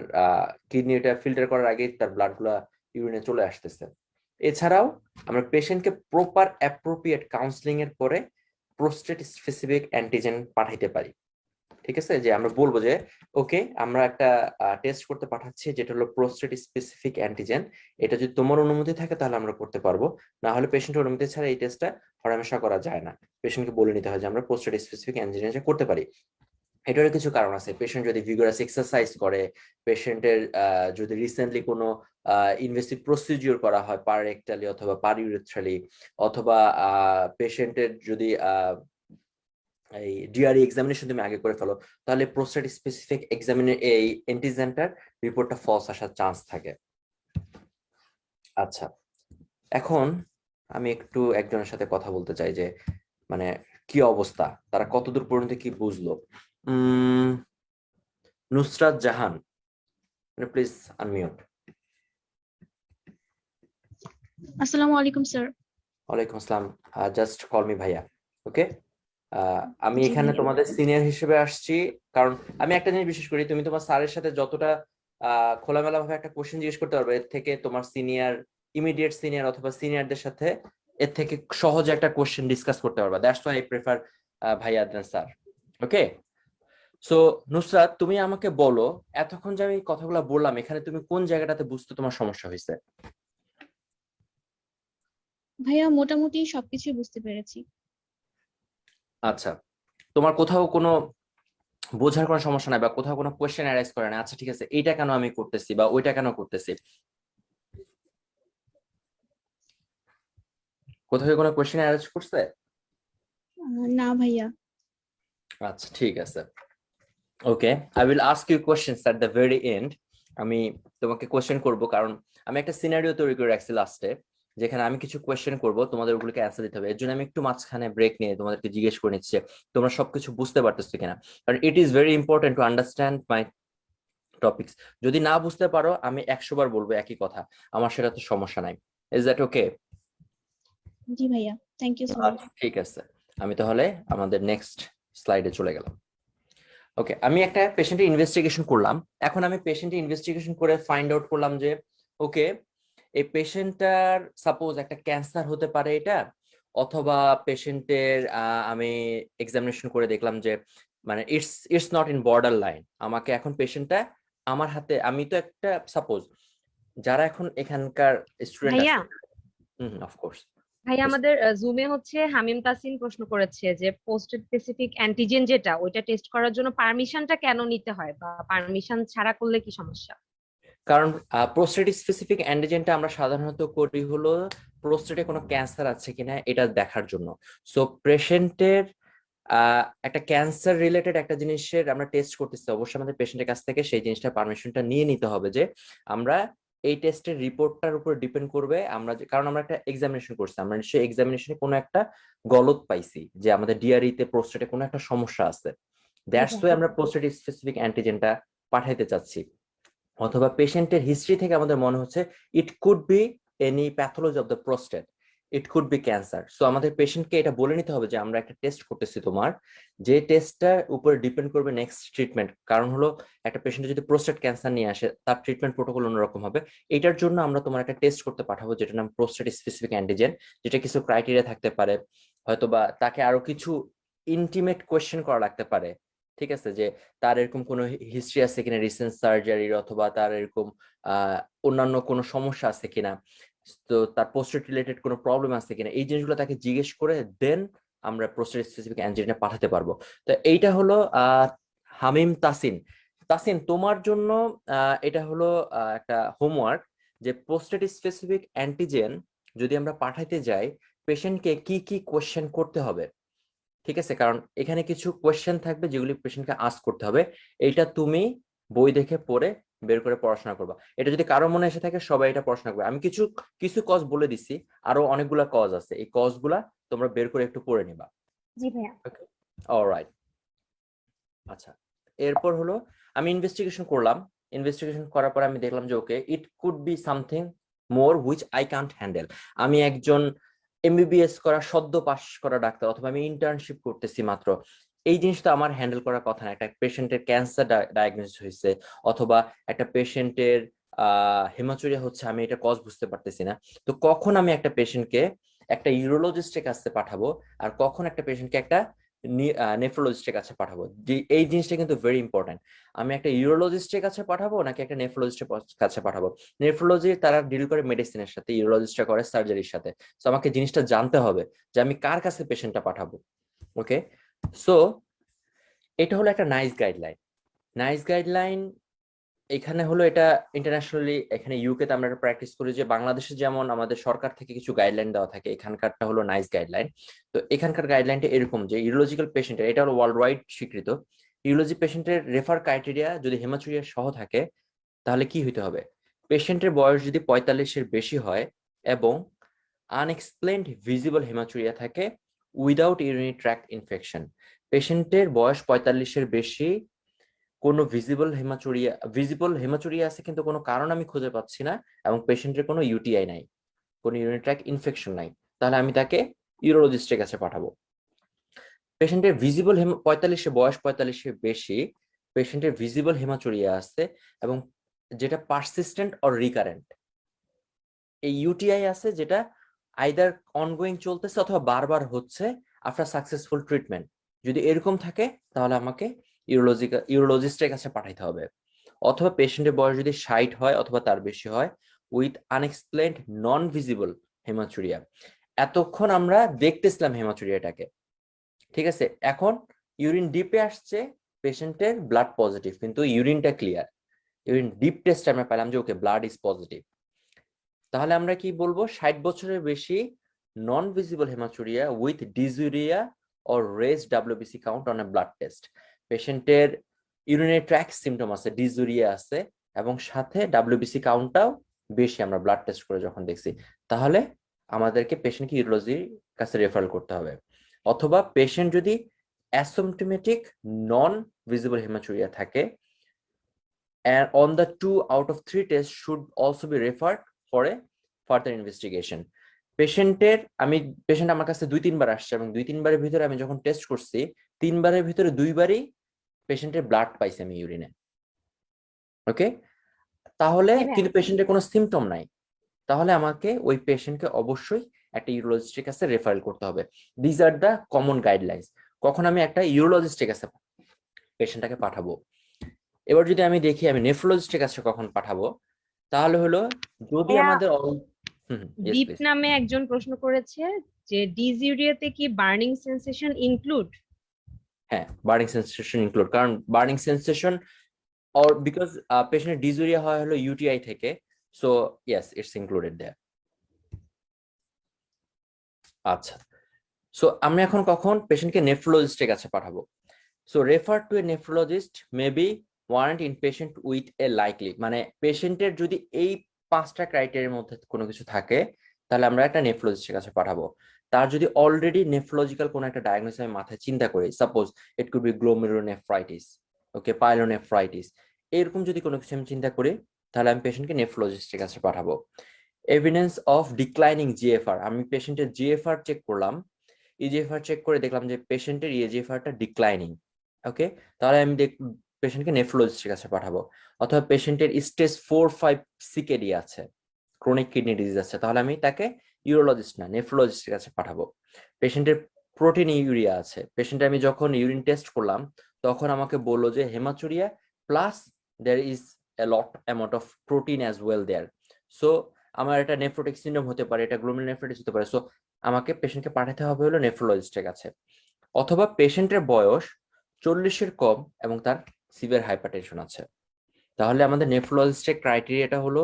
কিডনি এটা ফিল্টার করার আগেই তার ব্লাড গুলা ইউরিনে চলে আসতেছে। এছাড়াও আমরা পেশেন্টকে প্রপার অ্যাপ্রোপ্রিয়েট কাউন্সিলিং এর পরে প্রোস্টেট স্পেসিফিক অ্যান্টিজেন পাঠাইতে পারি। ঠিক আছে, যে আমরা বলবো যে ওকে আমরা একটা টেস্ট করতে পাঠাচ্ছি যেটা হলো প্রোস্টেট স্পেসিফিক অ্যান্টিজেন, এটা যদি তোমার অনুমতি থাকে তাহলে আমরা করতে পারবো, না হলে পেশেন্টের অনুমতি ছাড়া এই টেস্টটা হরহামেশা করা যায় না। পেশেন্টকে বলে নিতে হয় যে আমরা প্রোস্টেট স্পেসিফিক অ্যান্টিজেন করতে পারি। এটারও কিছু কারণ আছে। পেশেন্ট যদি ভিগারাস এক্সারসাইজ করে, পেশেন্টের যদি রিসেন্টলি কোনো ইনভেসিভ প্রসিডিওর করা হয় পার রেক্টালি অথবা পার ইউরেথ্রালি, অথবা পেশেন্টের যদি এই ডিআরই এক্সামিনেশন তুমি আগে করে ফেলো, তাহলে প্রোস্টেট স্পেসিফিক এই অ্যান্টিজেনটার রিপোর্টটা ফলস আসার চান্স থাকে। আচ্ছা, এখন আমি একটু একজনের সাথে কথা বলতে চাই যে মানে কি অবস্থা, তারা কতদূর পর্যন্ত কি বুঝলো। Nusrat Jahan, please unmute. আসসালামু আলাইকুম স্যার। ওয়ালাইকুম আসসালাম, জাস্ট কল মি ভাইয়া। ওকে, আমি জি এখানে ভাইয়া। তোমাদের সিনিয়র হিসেবে আসছি, কারণ আমি একটা জিনিস বিশেষ করি, তুমি তোমার স্যারের সাথে যতটা খোলামেলা ভাবে একটা কোশ্চেন জিজ্ঞেস করতে পারবে, এর থেকে তোমার সিনিয়র, ইমিডিয়েট সিনিয়র অথবা সিনিয়রদের সাথে এর থেকে সহজে একটা কোশ্চেন ডিসকাস করতে পারবা। দ্যাটস ওয়াই আই প্রেফার ভাইয়া দেন স্যার। ওকে, সো নুসরাত, তুমি আমাকে বলো এতক্ষণ যে আমি কথাগুলো বললাম এখানে তুমি কোন জায়গাটাতে বুঝতে তোমার সমস্যা হয়েছে? ভাইয়া মোটামুটি সবকিছু বুঝতে পেরেছি। আচ্ছা, তোমার কোথাও কোনো বোঝার কোনো সমস্যা নাই বা কোথাও কোনো কোয়েশ্চেন অ্যারাইজ করে না, আচ্ছা ঠিক আছে এইটা কেন আমি করতেছি বা ওইটা কেন করতেছি, কোথাও কোনো কোয়েশ্চেন অ্যারাইজ করছে? না ভাইয়া। আচ্ছা ঠিক আছে, okay, I will ask you questions at the very end. আমি তোমাকে কোয়েশ্চেন করব, কারণ আমি একটা সিনারিও তৈরি করে রাখছি লাস্টে, যেখানে আমি কিছু কোয়েশ্চেন করব, তোমাদের ওগুলোকে অ্যান্সার দিতে হবে। এর জন্য আমি একটু মাঝখানে ব্রেক নিয়ে তোমাদেরকে জিজ্ঞেস করে নিচ্ছি তোমরা সবকিছু বুঝতে পারতেছো কিনা, কারণ it is very important to understand my topics. যদি না বুঝতে পারো আমি 100 বার বলবো একই কথা, আমার সেটা তো সমস্যা নাই। Is that okay? জি ভাইয়া, থ্যাংক ইউ সো মাচ। ঠিক আছে, আমি তাহলে আমাদের নেক্সট স্লাইডে চলে গেলাম। ওকে, আমি একটা পেশেন্টের ইনভেস্টিগেশন করলাম। এখন আমি পেশেন্টের ইনভেস্টিগেশন করে ফাইন্ড আউট করলাম যে ওকে, এই পেশেন্টটার সাপোজ একটা ক্যান্সার হতে পারে এটা, অথবা পেশেন্টের আমি এক্সামিনেশন করে দেখলাম যে মানে it's not in border line. আমাকে এখন পেশেন্টটা আমার হাতে, আমি তো একটা সাপোজ যারা এখন এখানকার স্টুডেন্ট ভাইয়া আছে, অফকোর্স। ভাই আমাদের জুমে হচ্ছে হামিম তাসিন প্রশ্ন করেছে যে পোস্ট স্পেসিফিক অ্যান্টিজেন যেটা ওইটা টেস্ট করার জন্য পারমিশনটা কেন নিতে হয়, বা পারমিশন ছাড়া করলে কি সমস্যা? কারণ প্রোস্টেট স্পেসিফিক অ্যান্টিজেনটা আমরা সাধারণত করি হলো প্রোস্টেটে কোনো ক্যান্সার আছে কিনা এটা দেখার জন্য। সো পেশেন্টের একটা ক্যান্সার রিলেটেড একটা জিনিসের আমরা টেস্ট করতেছি, অবশ্যই আমাদের পেশেন্টের কাছ থেকে সেই জিনিসটা পারমিশনটা নিয়ে নিতে হবে যে আমরা এই টেস্টের রিপোর্টটার উপর ডিপেন্ড করবে আমরা কারণ আমরা একটা এক্সামিনেশন করছি, আমরা নিশ্চয়ই এক্সামিনেশনে কোনো একটা গলত পাইছি যে আমাদের ডিআরইতে প্রোস্টেটে কোনো একটা সমস্যা আছে, দ্যাটস ওয়াই আমরা প্রোস্টেট স্পেসিফিক অ্যান্টিজেনটা পাঠাইতে চাচ্ছি। অথবা পেশেন্টের হিস্ট্রি থেকে আমাদের মনে হচ্ছে ইট could B any pathology of the prostate, it could B cancer. So আমাদের পেশেন্টকে এটা বলে নিতে হবে যে আমরা একটা টেস্ট করতেছি তোমার, যে টেস্টটার উপরে ডিপেন্ড করবে নেক্সট ট্রিটমেন্ট। কারণ হলো একটা পেশেন্ট যদি প্রোস্টেট ক্যান্সার নিয়ে আসে তার ট্রিটমেন্ট প্রোটোকল অন্যরকম হবে। এটার জন্য আমরা তোমার একটা টেস্ট করতে পাঠাবো যেটার নাম প্রোস্টেট স্পেসিফিক অ্যান্টিজেন, যেটা কিছু ক্রাইটেরিয়া থাকতে পারে, হয়তোবা তাকে আরো কিছু ইন্টিমেট কোয়েশ্চেন করা লাগতে পারে। ঠিক আছে, যে তার এরকম কোনো হিস্ট্রি আছে কিনা রিসেন্ট সার্জারির, অথবা তার এরকম অন্যান্য কোনো সমস্যা আছে কিনা, তো তার প্রোস্টেট রিলেটেড কোনো প্রবলেম আছে কিনা, এই জিনিসগুলো তাকে জিজ্ঞেস করে দেন আমরা প্রোস্টেট স্পেসিফিক অ্যান্টিজেনে পাঠাতে পারবো। তো এইটা হলো হামিম তাসিন। তাসিন তোমার জন্য এটা হলো একটা হোমওয়ার্ক যে প্রোস্টেট স্পেসিফিক অ্যান্টিজেন যদি আমরা পাঠাইতে যাই পেশেন্টকে কি কি কোয়েশ্চেন করতে হবে। ঠিক আছে, কারণ এখানে কিছু কোয়েশ্চেন থাকবে যেগুলি পেশেন্টকে আস্ক করতে হবে, এইটা তুমি বই দেখে পড়ে বের করে পড়াশোনা করবা। এটা যদি কারো মনে এসে থাকে সবাই এটা পড়াশোনা করবে। আমি কিছু কিছু কজ বলে দিচ্ছি, আরো অনেকগুলা কজ আছে, এই কজগুলা তোমরা বের করে একটু পড়ে নিবা। জি ভাইয়া। অলরাইট, আচ্ছা এরপর হলো আমি ইনভেস্টিগেশন করলাম। ইনভেস্টিগেশন করার পর আমি দেখলাম যে okay it could be something more which I can't handle. আমি একজন এমবিবিএস করা সদ্য পাস করা ডাক্তার, অথবা আমি ইন্টার্নশিপ করতেছি মাত্র, এই জিনিসটা আমার হ্যান্ডেল করার কথা না। একটা পেশেন্টের ক্যান্সার ডায়াগনোসিস হয়েছে, অথবা একটা পেশেন্টের হেমাচুরিয়া হচ্ছে, আমি এটা কজ বুঝতে পারতেছি না। তো কখন আমি একটা পেশেন্টকে একটা ইউরোলজিস্টের কাছে পাঠাবো, আর কখন একটা পেশেন্টকে একটা নেফ্রোলজিস্টের কাছে পাঠাবো, এই জিনিসটা কিন্তু ভেরি ইম্পর্টেন্ট। আমি একটা ইউরোলজিস্টের কাছে পাঠাবো নাকি একটা নেফ্রোলজিস্টের কাছে পাঠাবো। নেফ্রোলজি তারা ডিল করে মেডিসিনের সাথে, ইউরোলজিস্টরা করে সার্জারির সাথে। তো আমাকে জিনিসটা জানতে হবে যে আমি কার কাছে পেশেন্টটা পাঠাবো। ওকে, সো এটা হলো একটা নাইস গাইডলাইন। নাইস গাইডলাইন এখানে হলো এটা ইন্টারন্যাশনালি, এখানে ইউকে তে আমরা প্র্যাকটিস করি যে বাংলাদেশে যেমন আমাদের সরকার থেকে কিছু গাইডলাইন দেওয়া থাকে, এখানকারটা হলো নাইস গাইডলাইন। তো এখানকার গাইডলাইনটা এরকম যে ইউরোলজিক্যাল পেশেন্টের, এটা হলো ওয়ার্ল্ড ওয়াইড স্বীকৃত, ইউরোলজি পেশেন্টের রেফার ক্রাইটেরিয়া যদি হেমাচুরিয়া সহ থাকে তাহলে কি হইতে হবে, পেশেন্টের বয়স যদি 45-এর বেশি হয় এবং আনএক্সপ্লেইনড ভিজিবল হেমাচুরিয়া থাকে উইদাউট ইউরিনারি ট্র্যাক্ট ইনফেকশন। পেশেন্টের বয়স 45-এর বেশি, কোনো ভিজিবল হেমাচুরিয়া আছে কিন্তু কোনো কারণ আমি খুঁজে পাচ্ছি না, এবং পেশেন্টের কোনো ইউটিআই নাই, কোনো ইউরিনারি ট্র্যাক্ট ইনফেকশন নাই, তাহলে আমি তাকে ইউরোলজিস্টের কাছে পাঠাবো। পেশেন্টের ভিজিবল 45-এ বয়স 45-এর বেশি, পেশেন্টের ভিজিবল হেমাচুরিয়া আছে এবং যেটা পারসিস্টেন্ট অর রিকারেন্ট, এই ইউটিআই আছে যেটা আইদার অনগোয়িং চলতেছে অথবা বারবার হচ্ছে আফটার সাকসেসফুল ট্রিটমেন্ট, যদি এরকম থাকে তাহলে আমাকে ইউরোলজিস্টের কাছে পাঠাইতে হবে। অথবা পেশেন্টের বয়স যদি 60 হয় অথবা তার বেশি হয় with unexplained non visible haematuria. এতক্ষণ আমরা দেখতেছিলাম হেমাচুরিয়াটাকে, ঠিক আছে, এখন ইউরিন ডিপে আসছে, পেশেন্টের ব্লাড পজিটিভ কিন্তু ইউরিনটা ক্লিয়ার, ইউরিন ডিপ টেস্ট আমরা পেলাম যে ওকে ব্লাড ইজ পজিটিভ, তাহলে আমরা কি বলবো 60 বছরের বেশি non visible hematuria with dysuria or raised WBC count on a blood test. পেশেন্টের ইউরিনারি ট্র্যাক্ট সিমটম আছে, ডিজুরিয়া আছে এবং সাথে ডাব্লিউবিসি কাউন্টটাও বেশি আমরা ব্লাড টেস্ট করে যখন দেখছি, তাহলে আমাদেরকে পেশেন্টকে ইউরোলজির কাছে রেফার করতে হবে। অথবা পেশেন্ট যদি অ্যাসিম্পটোমেটিক নন ভিজিবল হেমাচুরিয়া থাকে and on the 2 out of 3 tests should also be referred for a further investigation. Patient আমার কাছে 2-3 বার আসছে এবং 2-3 বারের ভিতরে আমি যখন টেস্ট করছি 3 বারের ভিতরে 2 বারই পেশেন্টের ব্লাড পাইছি আমি ইউরিনে। ওকে, তাহলে কিন্তু পেশেন্টের কোনো সিম্পটম নাই, তাহলে আমাকে ওই পেশেন্টকে অবশ্যই একটা ইউরোলজিস্টের কাছে রেফারেল করতে হবে। This are the common guidelines. কখন আমি একটা ইউরোলজিস্টের কাছে পেশেন্টটাকে পাঠাবো। এবার যদি আমি দেখি আমি নেফ্রোলজিস্টের কাছে কখন পাঠাবো, তাহলে হলো যদি আমাদের দীপ নামে একজন প্রশ্ন করেছে যে ডিসইউরিয়াতে কি বার্নিং সেন্সেশন ইনক্লুড? হ্যাঁ, বার্নিং সেন্সেশন ইনক্লুড, কারণ burning sensation or because patient dysuria হয় হলো UTI থেকে, so yes it's included there. আচ্ছা, সো আমরা এখন কখন পেশেন্টকে নেফ্রোলজিস্টের কাছে পাঠাবো? So refer to A nephrologist may be warrant in patient with a likely, মানে পেশেন্টের যদি এই 5টা ক্রাইটেরিয়ার মধ্যে কোনো কিছু থাকে তাহলে আমরা একটা নেফ্রোলজিস্টের কাছে পাঠাবো। তার যদি অলরেডি নেফ্রোলজিক্যাল কোনো একটা ডায়াগনোসিস আমি মাথায় চিন্তা করি, suppose it could B glomerulonephritis, okay, pyelonephritis, এরকম যদি কোনো কিছু আমি চিন্তা করি তাহলে আমি পেশেন্টকে নেফ্রোলজিস্টের কাছে পাঠাবো। এভিডেন্স অফ ডিক্লাইনিং জিএফআর, আমি পেশেন্টের জিএফআর চেক করলাম, ইজিএফআর চেক করে দেখলাম যে পেশেন্টের ইজিএফআরটা ডিক্লাইনিং, ওকে, তাহলে আমি পেশেন্টকে নেফ্রোলজিস্টের কাছে পাঠাবো। অথবা পেশেন্টের স্টেজ 4-5 সিকেডি আছে, ক্রনিক কিডনি ডিজিজ আছে, তাহলে আমি তাকে ইউরোলজিস্ট না নেফ্রোলজিস্টের কাছে পাঠাবো। পেশেন্টের প্রোটিন ইউরিয়া আছে, পেশেন্টের আমি যখন ইউরিন টেস্ট করলাম তখন আমাকে বললো যে haematuria plus there is a lot amount of protein as well there, so আমার এটা নেফ্রোটিক সিনড্রোম হতে পারে, এটা গ্লোমেরুলোনেফ্রাইটিস হতে পারে, সো আমাকে পেশেন্টকে পাঠাতে হবে হলো নেফ্রোলজিস্টের কাছে। অথবা পেশেন্টের বয়স 40-এর কম এবং তার সিভিয়ার হাইপারটেনশন আছে, তাহলে আমাদের নেফ্রোলজিস্টের ক্রাইটেরিয়াটা হলো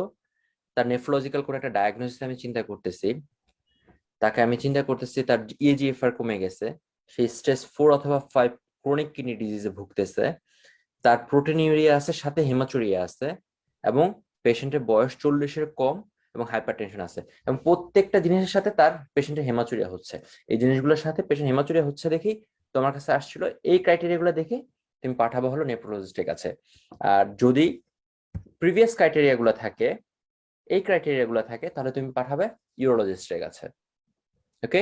তার নেফ্রোলজিক্যাল কোনো একটা ডায়াগনোসিস আমি চিন্তা করতেছি, তার ইজিএফআর কমে গেছে, সেই স্টেজ 4 অথবা 5 ক্রনিক কিডনি ডিজিজে ভুগতেছে, তার প্রোটিন ইউরিয়া আছে, সাথে হেমাচুরিয়া আছে, এবং পেশেন্টের বয়স 40-এর কম এবং হাইপারটেনশন আছে, এবং প্রত্যেকটা জিনিসের সাথে তার পেশেন্টের হেমাচুরিয়া হচ্ছে। এই জিনিসগুলোর সাথে পেশেন্ট হেমাচুরিয়া হচ্ছে দেখি তোমার কাছে আসছিল, এই ক্রাইটেরিয়াগুলো দেখে তুমি পাঠাবো হলো নেফ্রোলজিস্টের কাছে। আর যদি প্রিভিয়াস ক্রাইটেরিয়াগুলো থাকে, এই ক্রাইটেরিয়াগুলো থাকে, তাহলে তুমি পাঠাবে ইউরোলজিস্টের কাছে। ওকে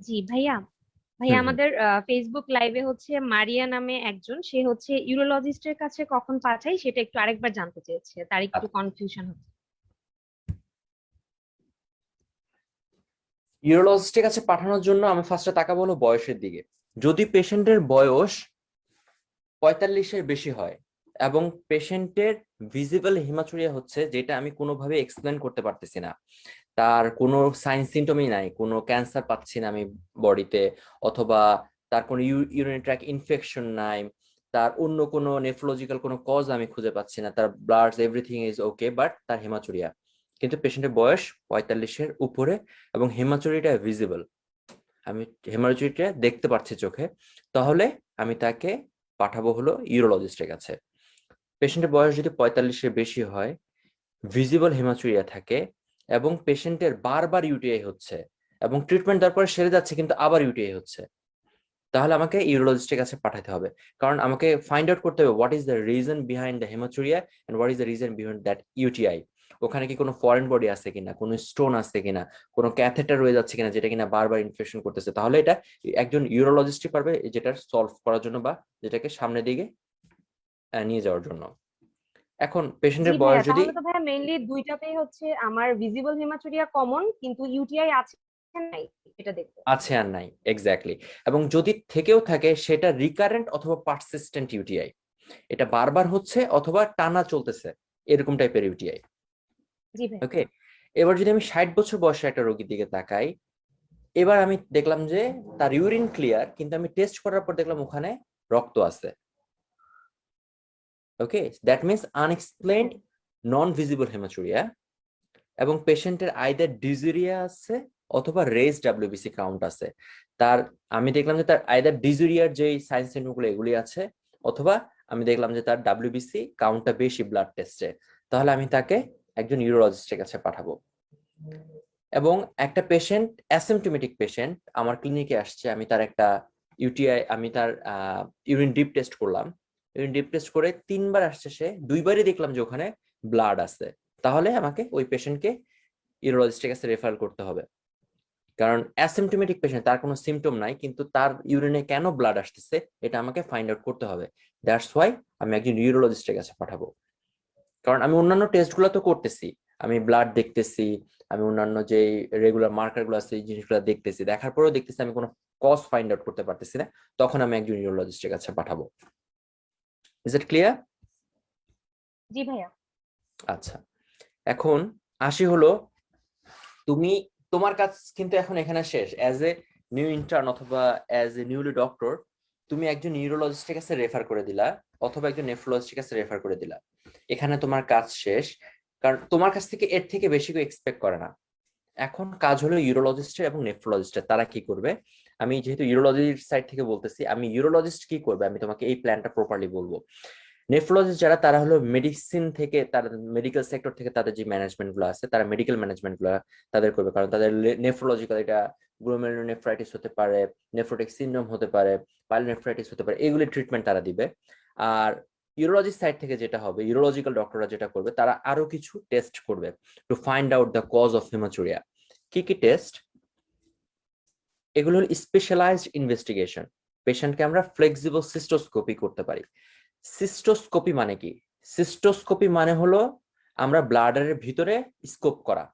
জি ভাইয়া, আমাদের ফেসবুক লাইভে হচ্ছে মারিয়া নামে একজন, সে হচ্ছে ইউরোলজিস্টের কাছে কখন পাঠাই সেটা একটু আরেকবার জানতে চেয়েছে, তার একটু কনফিউশন হচ্ছে। ইউরোলজিস্টের কাছে পাঠানোর জন্য আমি ফার্স্টে তাকাবো হলো বয়সের দিকে। যদি পেশেন্টের বয়স 45-এর বেশি হয় এবং পেশেন্টের ভিজিবল হেমাচুরিয়া হচ্ছে, যেটা আমি কোনোভাবে এক্সপ্লেন করতে পারতেছি না, তার কোনো সাইন সিমটমই নাই, কোনো ক্যান্সার পাচ্ছি না আমি বডিতে, অথবা তার কোনো ইউরিনারি ট্র্যাক্ট ইনফেকশন নাই, তার অন্য কোনো নেফ্রোলজিক্যাল কোনো কজ আমি খুঁজে পাচ্ছি না, তার blood everything is okay, but তার হেমাচুরিয়া, কিন্তু পেশেন্টের বয়স 45-এর উপরে এবং হেমাচুরিটা ভিজিবল, আমি হেমাচুরিটা দেখতে পাচ্ছি চোখে, তাহলে আমি তাকে পাঠাবো হলো ইউরোলজিস্টের কাছে। পেশেন্টের বয়স যদি 45-এর বেশি হয়, ভিজিবল হেমাচুরিয়া থাকে এবং পেশেন্টের বারবার ইউটিআই হচ্ছে এবং ট্রিটমেন্ট দেওয়ার পরে সেরে যাচ্ছে কিন্তু আবার ইউটিআই হচ্ছে, তাহলে আমাকে ইউরোলজিস্টের কাছে পাঠাতে হবে, কারণ আমাকে ফাইন্ড আউট করতে হবে what is the reason behind the haematuria and what is the reason behind that UTI. ওখানে কি কোনো ফরেন বডি আছে কিনা, কোনো স্টোন আছে কিনা, কোনো ক্যাথেটার রয়ে যাচ্ছে কিনা যেটা কিনা বারবার ইনফেকশন করতেছে, তাহলে এটা একজন ইউরোলজিস্টই পারবে যেটা সলভ করার জন্য বা যেটাকে সামনের দিকে নিয়ে যাওয়ার জন্য। এখন পেশেন্টের বয়স যদি, তাহলে তো ভাইয়া মেইনলি দুইটাতেই হচ্ছে আমার ভিজিবল হেমাচুরিয়া কমন, কিন্তু ইউটিআই আছে নাই এটা দেখতে আছে আর নাই, এক্স্যাক্টলি, এবং যদি থেকেও থাকে সেটা রিকারেন্ট অথবা পারসিস্টেন্ট ইউটিআই, এটা বারবার হচ্ছে অথবা টানা চলতেছে, এরকম টাইপের ইউটিআই। জি ভাই। ওকে, এবার যদি আমি 60 বছর বয়সের একটা রোগীর দিকে তাকাই, এবার আমি দেখলাম যে তার ইউরিন ক্লিয়ার, কিন্তু আমি টেস্ট করার পর দেখলাম ওখানে রক্ত আছে। Okay, that means unexplained non visible hematuria, এবং পেশেন্টের আইদার ডিজুরিয়া আছে অথবা রেজ ডাব্লিউবিসি কাউন্ট আছে। তার আমি দেখলাম যে তার আইদার ডিজুরিয়ার যে সাইন সিম্পটমগুলো এগুলি আছে, অথবা আমি দেখলাম যে তার ডাব্লিউবিসি কাউন্টটা বেশি ব্লাড টেস্টে, তাহলে আমি তাকে একজন ইউরোলজিস্টের কাছে পাঠাবো। এবং একটা পেশেন্ট অ্যাসিম্পটোমেটিক পেশেন্ট আমার ক্লিনিকে আসছে, আমি তার একটা ইউটিআই, আমি তার ইউরিন ডিপ টেস্ট করলাম, ইউরিন টেস্ট করে 3বার আসছে, সে 2বারই দেখলাম যে ওখানে ব্লাড আছে, তাহলে আমাকে ওই পেশেন্টকে ইউরোলজিস্টের কাছে রেফার করতে হবে। কারণ অ্যাসিম্পটোমেটিক পেশেন্ট, তার কোনো সিমটম নাই, কিন্তু তার ইউরিনে কেন ব্লাড আসতেছে এটা আমাকে ফাইন্ড আউট করতে হবে। দ্যাটস ওয়াই আমি একজন ইউরোলজিস্টের কাছে পাঠাবো। কারণ আমি অন্যান্য টেস্টগুলো তো করতেছি, আমি ব্লাড দেখতেছি, আমি অন্যান্য যে রেগুলার মার্কার গুলো আছে এই জিনিসগুলো দেখতেছি, দেখার পরেও দেখতেছি আমি কোনো কজ ফাইন্ড আউট করতে পারতেছি না, তখন আমি একজন ইউরোলজিস্টের কাছে পাঠাবো। Is it clear? জি ভাইয়া। আচ্ছা, এখন আসি হলো, তোমার কাজ কিন্তু এখন এখানে শেষ। অ্যাজ এ নিউ ইন্টার্ন অথবা অ্যাজ এ নিউলি ডক্টর, তুমি একজন নিউরোলজিস্টের কাছে রেফার করে দিলা অথবা একজন নেফ্রোলজিস্টের কাছে রেফার করে দিলা, এখানে তোমার কাজ শেষ। কারণ তোমার কাছ থেকে এর থেকে বেশি কেউ এক্সপেক্ট করে না। এখন কাজ হলো ইউরোলজিস্টের এবং নেফ্রোলজিস্টের, তারা কি করবে। আমি যেহেতু ইউরোলজির সাইড থেকে বলতেছি, আমি ইউরোলজিস্ট কি করবে আমি তোমাকে এই প্ল্যানটা প্রপারলি বলবো। নেফ্রোলজিস্ট যারা, তারা হলো মেডিসিন থেকে, তারা মেডিকেল সেক্টর থেকে তাদের যে ম্যানেজমেন্ট গুলো আছে, তারা মেডিকেল ম্যানেজমেন্ট গুলো তাদের করবে। কারণ তাদের নেফ্রোলজিক্যাল, এটা গ্লোমেরুলোনেফ্রাইটিস হতে পারে, নেফ্রোটিক সিনড্রোম হতে পারে, পাইলোনেফ্রাইটিস হতে পারে, এগুলি ট্রিটমেন্ট তারা দিবে। আর ইউরোলজি সাইড থেকে যেটা হবে, ইউরোলজিক্যাল ডক্টররা যেটা করবে, তারা আরো কিছু টেস্ট করবে to find out the cause of haematuria. কি কি টেস্ট? এগুলো হলো স্পেশালাইজড ইনভেস্টিগেশন। পেশেন্টকে আমরা ফ্লেক্সিবল সিস্টোস্কোপি করতে পারি। সিস্টোস্কোপি মানে কি? সিস্টোস্কোপি মানে হলো আমরা ব্লাডারের ভিতরে স্কোপ করা।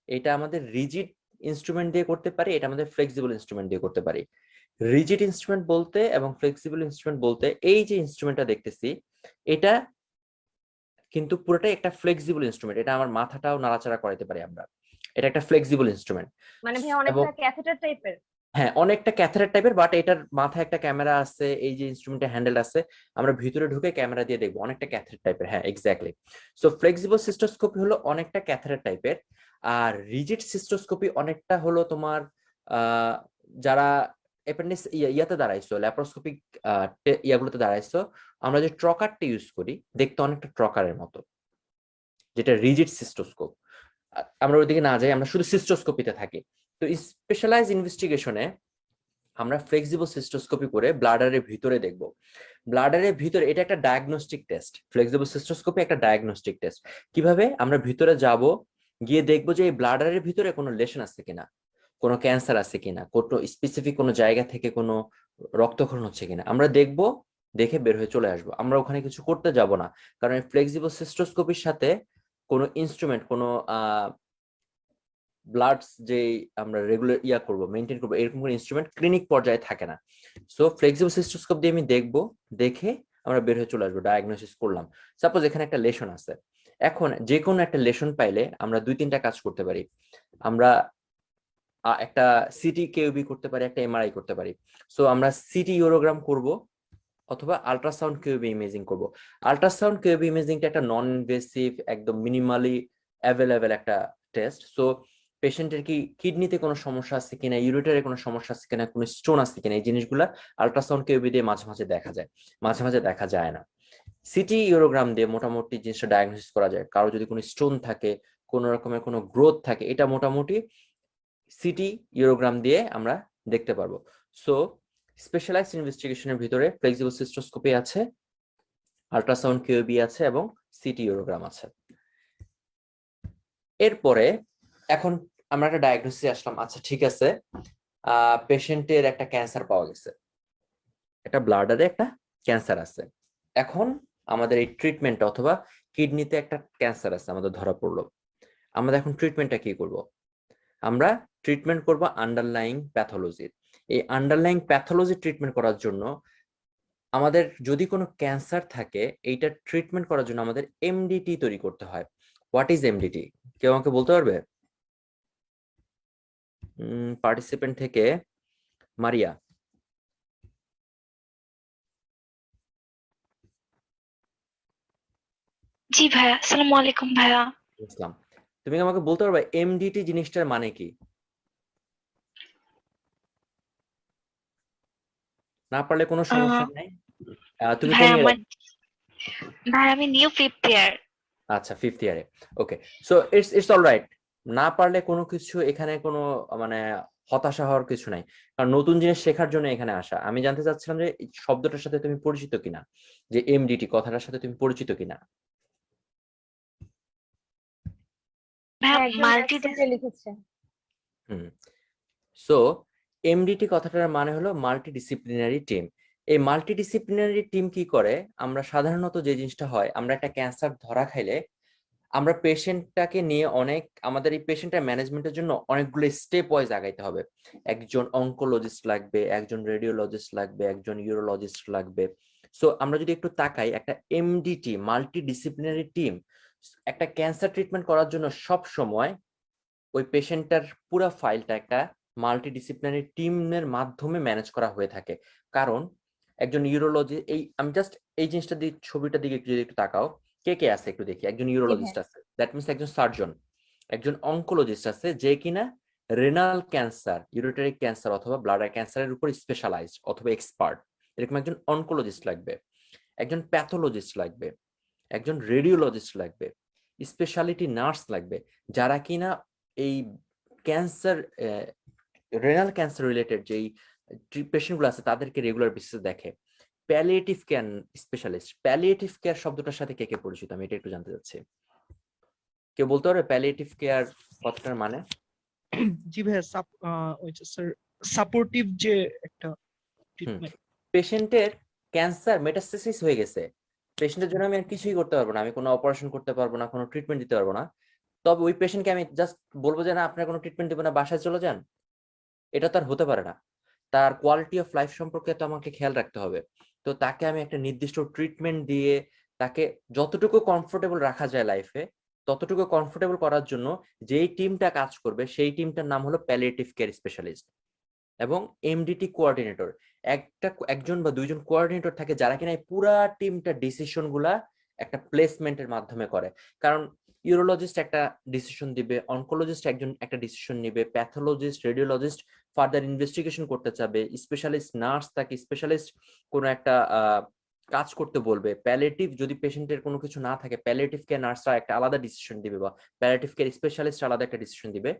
এটা আমাদের রিজিড ইনস্ট্রুমেন্ট দিয়ে করতে পারি, এটা আমাদের ফ্লেক্সিবল ইনস্ট্রুমেন্ট দিয়ে করতে পারি। রিজিড ইনস্ট্রুমেন্ট বলতে এবং ফ্লেক্সিবল ইনস্ট্রুমেন্ট বলতে, এই যে ইনস্ট্রুমেন্টটা দেখতেছি এটা কিন্তু পুরোটাই একটা ফ্লেক্সিবল ইনস্ট্রুমেন্ট, এটা আমার মাথাটাও নাড়াচাড়া করাইতে পারি আমরা, এটা একটা ফ্লেক্সিবল ইনস্ট্রুমেন্ট। মানে ভাইয়া অনেকটা ক্যাথেটার টাইপের। হ্যাঁ, অনেকটা ক্যাথেটার টাইপের, বাট এটার মাথায় একটা ক্যামেরা আছে, এই যে ইনস্ট্রুমেন্টের হ্যান্ডেল আছে, আমরা ভিতরে ঢুকে ক্যামেরা দিয়ে দেখবো, অনেকটা ক্যাথেটার টাইপের। হ্যাঁ, এক্স্যাক্টলি। সো ফ্লেক্সিবল সিস্টোস্কোপি হলো অনেকটা ক্যাথেটার টাইপের, আর রিজিড সিস্টোস্কোপি অনেকটা হলো তোমার যারা অ্যাপেন্ডিক্স ইয়াতে দাঁড়াইছো, ল্যাপারোস্কোপিক ইয়াগুলোতে দাঁড়াইছো, আমরা যে ট্রকারটা ইউজ করি দেখতে অনেকটা ট্রকারের মতো, যেটা রিজিড সিস্টোস্কোপ। আমরা ওইদিকে না যাই, আমরা শুধু সিস্টোস্কোপিতে থাকি। তো স্পেশালাইজ ইনভেস্টিগেশনে আমরা ফ্লেক্সিবল সিস্টোস্কোপি করে ব্লাডারের ভিতরে দেখব। ব্লাডারের ভিতরে এটা একটা ডায়াগনস্টিক টেস্ট, ফ্লেক্সিবল সিস্টোস্কোপি একটা ডায়াগনস্টিক টেস্ট। কিভাবে? আমরা ভিতরে যাব, গিয়ে দেখবো যে এই ব্লাডারের ভিতরে কোনো লেশন আছে কিনা, কোনো ক্যান্সার আছে কিনা, কোনো স্পেসিফিক কোনো জায়গা থেকে কোনো রক্তক্ষরণ হচ্ছে কিনা, আমরা দেখব, দেখে বের হয়ে চলে আসবো। আমরা ওখানে কিছু করতে যাব না, কারণ ফ্লেক্সিবল সিস্টোস্কোপির সাথে কোনো ইনস্ট্রুমেন্ট, কোনো ব্লাড যে আমরা রেগুলার করব, মেইনটেইন করব, এরকম কোনো ইনস্ট্রুমেন্ট ক্লিনিক পর্যায়ে থাকে না। সো ফ্লেক্সিবল সিস্টোস্কোপ দিয়ে আমি দেখবো, দেখে আমরা বের হয়ে চলে আসবো, ডায়াগনোসিস করলাম। সাপোজ এখানে একটা লেশন আছে, এখন যে কোনো একটা লেশন পাইলে আমরা 2-3টা কাজ করতে পারি। আমরা একটা সিটি কেউবি করতে পারি, একটা এমআরআই করতে পারি। সো আমরা সিটি ইউরোগ্রাম করব অথবা আল্ট্রাসাউন্ড কিউবি ইমেজিং করব। আল্ট্রাসাউন্ড কিউবি ইমেজিংটা একটা নন ইনভেসিভ, একদম মিনিমালি অ্যাভেলেবেল একটা টেস্ট। সো পেশেন্টের কি কিডনিতে কোনো সমস্যা আছে কিনা, ইউরেটারে কোনো সমস্যা আছে কিনা, কোনো স্টোন আছে কিনা, এই জিনিসগুলা আল্ট্রাসাউন্ড কিউবি দিয়ে মাঝে মাঝে দেখা যায়, মাঝে মাঝে দেখা যায় না। সিটি ইউরোগ্রাম দিয়ে মোটামুটি জিনিসটা ডায়াগনোসিস করা যায়। কারো যদি কোনো স্টোন থাকে, কোনো রকমের কোনো গ্রোথ থাকে, এটা মোটামুটি সিটি ইউরোগ্রাম দিয়ে আমরা দেখতে পারবো। সো স্পেশালাইজড ইনভেস্টিগেশনের ভিতরে ফ্লেক্সিবল সিস্টোস্কোপি আছে, আল্ট্রাসাউন্ড কিউবি আছে এবং সিটি ইউরোগ্রাম আছে। এরপরে এখন আমরা একটা ডায়াগনোসিস আসলাম, আচ্ছা ঠিক আছে, পেশেন্টের একটা ক্যান্সার পাওয়া গেছে, একটা ব্লাডারে একটা ক্যান্সার আছে। এখন আমাদের এই ট্রিটমেন্ট, অথবা কিডনিতে একটা ক্যান্সার আছে আমাদের ধরা পড়লো, আমরা এখন ট্রিটমেন্টটা কি করব? আমরা ট্রিটমেন্ট করব আন্ডারলাইং প্যাথোলজি। এই আন্ডারলাইং প্যাথোলজি ট্রিটমেন্ট করার জন্য আমাদের যদি কোনো ক্যান্সার থাকে, এইটা ট্রিটমেন্ট করার জন্য আমাদের এমডিটি তৈরি করতে হয়। What is MDT? কেউ আমাকে বলতে পারবে? পার্টিসিপেন্ট থেকে মারিয়া। জি ভাইয়া, আসসালামু আলাইকুম ভাইয়া। ইসলাম, তুমি কি আমাকে বলতে পারবে এমডিটি জিনিসটার মানে কি? না পারলে কোনো সমস্যা নাই। তুমি কোন ভাইয়া ইয়ারে? ভাই আমি নিউ 5th ইয়ার। আচ্ছা, 5th ইয়ারে। ওকে, সো ইটস অলরাইট। না পারলে কোনো কিছু এখানে কোনো মানে হতাশা হওয়ার কিছু নাই, কারণ নতুন জিনিস শেখার জন্য এখানে আসা। আমি জানতে চাচ্ছিলাম যে এই শব্দটার সাথে তুমি পরিচিত কিনা, যে এমডিটি কথাটার সাথে তুমি পরিচিত কিনা? ভাইয়া একজন মাল্টি accept এ লিখেছে। হুম। সো এমডিটি কথাটার মানে হলো মাল্টিডিসিপ্লিনারি টিম। এই মাল্টিডিসিপ্লিনারি টিম কি করে, আমরা সাধারণত যে জিনিসটা হয়, আমরা একটা ক্যান্সার ধরা খাইলে আমরা পেশেন্টটাকে নিয়ে আমাদের এই পেশেন্টের ম্যানেজমেন্টের জন্য অনেকগুলো স্টেপ ওয়াইজ আগাইতে হবে। একজন অনকোলজিস্ট লাগবে, একজন রেডিওলজিস্ট লাগবে, একজন ইউরোলজিস্ট লাগবে। সো আমরা যদি একটু তাকাই, একটা এমডিটি মাল্টিডিসিপ্লিনারি টিম একটা ক্যান্সার ট্রিটমেন্ট করার জন্য সব সময় ওই পেশেন্টটার পুরো ফাইলটা একটা মাল্টিডিসিপ্লিনারি টিমের মাধ্যমে ম্যানেজ করা হয়ে থাকে। কারণ একজন ইউরোলজি, আমি জাস্ট এই জিনিসটা দিয়ে ছবিটার দিকে যদি একটু তাকাও, কে কে আছে একটু দেখি। একজন ইউরোলজিস্ট আছে, দ্যাট মিনস একজন সার্জন। একজন অনকোলজিস্ট আছে যে কিনা রেনাল ক্যান্সার, ইউরিটারি ক্যান্সার অথবা ব্লাডার ক্যান্সারের উপর স্পেশালাইজড অথবা এক্সপার্ট, এরকম একজন অনকোলজিস্ট লাগবে। একজন প্যাথোলজিস্ট লাগবে, একজন রেডিওলজিস্ট লাগবে, স্পেশালিটি নার্স লাগবে, যারা কিনা এই ক্যান্সার, রেনাল ক্যান্সার রিলেটেড যেই পেশেন্টগুলো আছে তাদেরকে রেগুলার বেসিসে দেখে। Palliative care specialist, palliative care শব্দটার সাথে কে কে পরিচিত আমি এটা একটু জানতে চাচ্ছি। কেউ বলতে পারবে প্যালিয়েটিভ কেয়ার কথাটার মানে? জি ভাইয়া, স্যার সাপোর্টিভ যে একটা ট্রিটমেন্ট। পেশেন্টের ক্যান্সার মেটাস্টাসিস হয়ে গেছে, পেশেন্টের জন্য আমি আর কিছুই করতে পারবো না, আমি কোনো অপারেশন করতে পারবো না, কোনো ট্রিটমেন্ট দিতে পারবো না। তবে ওই পেশেন্টকে আমি জাস্ট বলবো যে না, আপনার কোনো ট্রিটমেন্ট দেবো না, বাসায় চলে যান, এটা তার হতে পারে না। তার কোয়ালিটি অফ লাইফ সম্পর্কে তো আমাকে খেয়াল রাখতে হবে। তো তাকে আমি একটা নির্দিষ্ট ট্রিটমেন্ট দিয়ে তাকে যতটুকু কমফোর্টেবল রাখা যায় লাইফে, ততটুকু কমফোর্টেবল করার জন্য যেই টিমটা কাজ করবে সেই টিমটার নাম হলো প্যালিয়েটিভ কেয়ার স্পেশালিস্ট। এবং এমডিটি কোঅর্ডিনেটর, একজন বা দুইজন কোঅর্ডিনেটর থাকে যারা কিনা এই পুরা টিমটা ডিসিশন গুলা একটা প্লেসমেন্টের মাধ্যমে করে। কারণ ইউরোলজিস্ট একটা ডিসিশন দিবে, অনকোলজিস্ট একজন একটা ডিসিশন নিবে, প্যাথোলজিস্ট, রেডিওলজিস্ট ফার্দার ইনভেস্টিগেশন করতে চাবে, স্পেশালিস্ট নার্স তাকে স্পেশালিস্ট কোনো একটা কাজ করতে বলবে। প্যালিয়েটিভ যদি পেশেন্টের কোনো কিছু না থাকে, প্যালিয়েটিভ কেয়ার নার্সরা একটা আলাদা ডিসিশন দিবে, বা প্যালিয়েটিভ কেয়ার স্পেশালিস্ট আলাদা একটা ডিসিশন দিবে।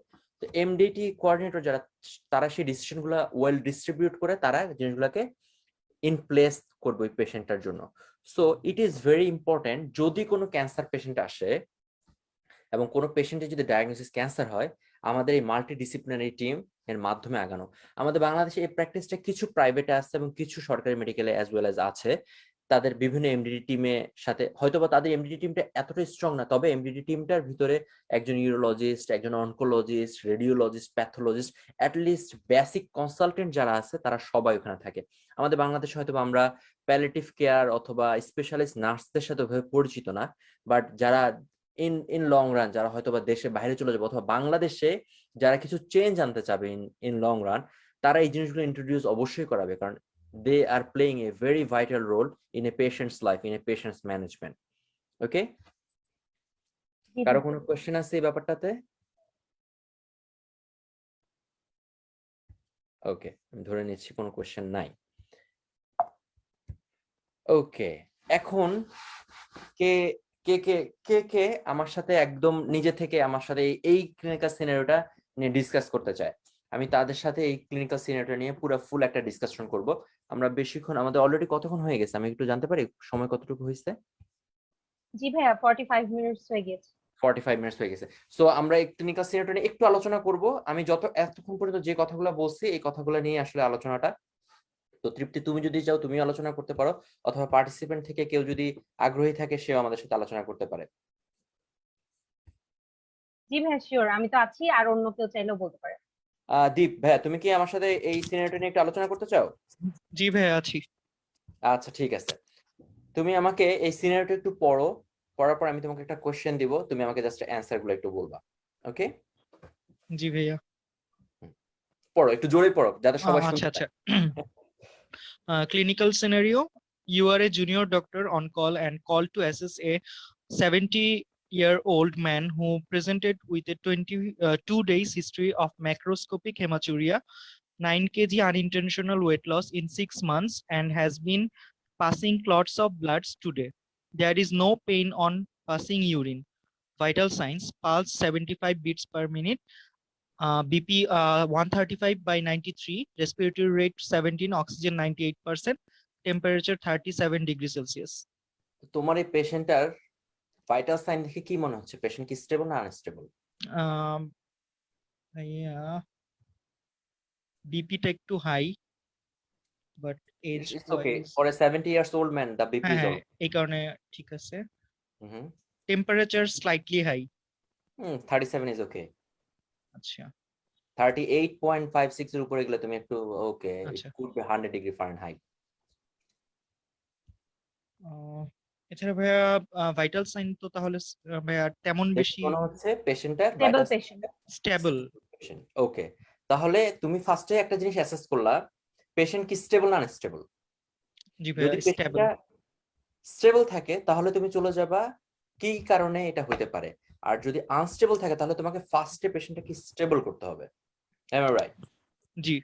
তো এমডিটি কোঅর্ডিনেটর যারা, তারা সেই ডিসিশন গুলা ওয়েল ডিস্ট্রিবিউট করে তারা জিনিসগুলোকে ইন প্লেস করবে ওই পেশেন্টটার জন্য। So it is very important, যদি কোনো ক্যান্সার পেশেন্ট আসে এবং কোনো পেশেন্টের যদি ডায়াগনোসিস ক্যান্সার হয়, আমাদের এই মাল্টিডিসিপ্লিনারি টিম এর মাধ্যমে আগানো। আমাদের বাংলাদেশে এই প্র্যাকটিসটা কিছু প্রাইভেটে আছে এবং কিছু সরকারি মেডিকেলে অ্যাজ ওয়েল অ্যাজ আছে। তাদের বিভিন্ন এমডিডি টিমের সাথে হয়তোবা তাদের এমডিডি টিমটা এতটা স্ট্রং না, তবে এমডিডি টিমটার ভিতরে একজন ইউরোলজিস্ট, একজন oncologist, radiologist, pathologist, at least basic consultant যারা আছে তারা সবাই ওখানে থাকে। আমাদের বাংলাদেশে হয়তোবা আমরা প্যালিয়েটিভ কেয়ার অথবা স্পেশালিস্ট নার্সদের সাথে ওইভাবে পরিচিত না, বাট যারা ইন লং রান, যারা হয়তোবা দেশে বাইরে চলে যাবে অথবা বাংলাদেশে যারা কিছু চেঞ্জ আনতে চাবে ইন লং রান, তারা এই জিনিসগুলো ইন্ট্রোডিউস অবশ্যই করাবে, কারণ they are playing a very vital role in a patient's life, in a patient's management. Okay? কারো কোনো কোশ্চেন আছে এই ব্যাপারটাতে? ওকে, আমি ধরে নিচ্ছি কোনো কোশ্চেন নাই। ওকে, এখন কে কে কে কে কে আমার সাথে একদম নিজে থেকে আমার সাথে এই ক্লিনিক্যাল সিনারিওটা নিয়ে ডিসকাস করতে চায়? আমি তাদের সাথে এই ক্লিনিক্যাল সিনারিওটা নিয়ে পুরো ফুল একটা ডিসকাশন করব। আমরা বেশিক্ষণ, আমাদের অলরেডি কতক্ষণ হয়ে গেছে আমি একটু জানতে পারি, সময় কতটুকু হয়েছে? জি ভাইয়া 45 মিনিটস হয়ে গেছে। 45 মিনিটস হয়ে গেছে। সো আমরা এই ক্লিনিক্যাল সিনারিওটা নিয়ে একটু আলোচনা করব। আমি এতক্ষণ পর্যন্ত যে কথাগুলো বলছি এই কথাগুলো নিয়ে আসলে আলোচনাটা। তো তৃপ্তি, তুমি যদি চাও তুমি আলোচনা করতে পারো, অথবা পার্টিসিপেন্ট থেকে কেউ যদি আগ্রহী থাকে সেও আমাদের সাথে আলোচনা করতে পারে। জি ভাইয়া শিওর, আমি তো আছি, আর অন্য কেউ চাইলেও বলতে পারে। দীপ ভাইয়া, তুমি কি আমার সাথে এই সিনারিওটা নিয়ে একটু আলোচনা করতে চাও? জি ভাইয়া আছি। আচ্ছা ঠিক আছে, তুমি আমাকে এই সিনারিওটা একটু পড়ো, পড়ার পর আমি তোমাকে একটা কোশ্চেন দিব, তুমি আমাকে জাস্ট অ্যানসার গুলো একটু বলবা। ওকে? জি ভাইয়া। পড়ো, একটু জোরে পড়ো যাতে সবাই আচ্ছা শুনতে আচ্ছা। পায়। Clinical scenario: you are a junior doctor on call and called to assess a 70-year-old man who presented with a 22 days history of macroscopic hematuria, 9 kg unintentional weight loss in 6 months, and has been passing clots of blood today. There is no pain on passing urine. vital signs: pulse 75 beats per minute, BP 135 by 93, respiratory rate 17, oxygen 98%, temperature 37 degrees Celsius. তোমার এই পেশেন্টটার ভাইটাল সাইন দেখে কি মনে হচ্ছে? পেশেন্ট কি স্টেবল না আনস্টেবল? Um, yeah, BP টা একটু high, but age It's okay. wise, For a 70 years old man, the BP is all. এই কারণে ঠিক আছে। Mhm. Temperature slightly high, 37 is okay. আচ্ছা 38.56 এর উপরে গেলে তুমি একটু ওকে, it আচ্ছা। could be 100 degree Fahrenheit. এছাড়া ভাইয়া ভাইটাল সাইন তো তাহলে ভাইয়া তেমন দেখে বেশি মনে হচ্ছে পেশেন্টের স্টেবল পেশেন্ট। স্টেবল। ওকে, তাহলে তুমি ফার্স্টে একটা জিনিস অ্যাসেস করলা, পেশেন্ট কি স্টেবল না আনস্টেবল। জি ভাইয়া যদি স্টেবল। পেশেন্টটা স্টেবল থাকে তাহলে তুমি চলে যাবা কি কারণে এটা হতে পারে, আর যদি আনস্টেবল থাকে তাহলে তোমাকে ফার্স্টে পেশেন্টটাকে স্টেবল করতে হবে। Am I right? জি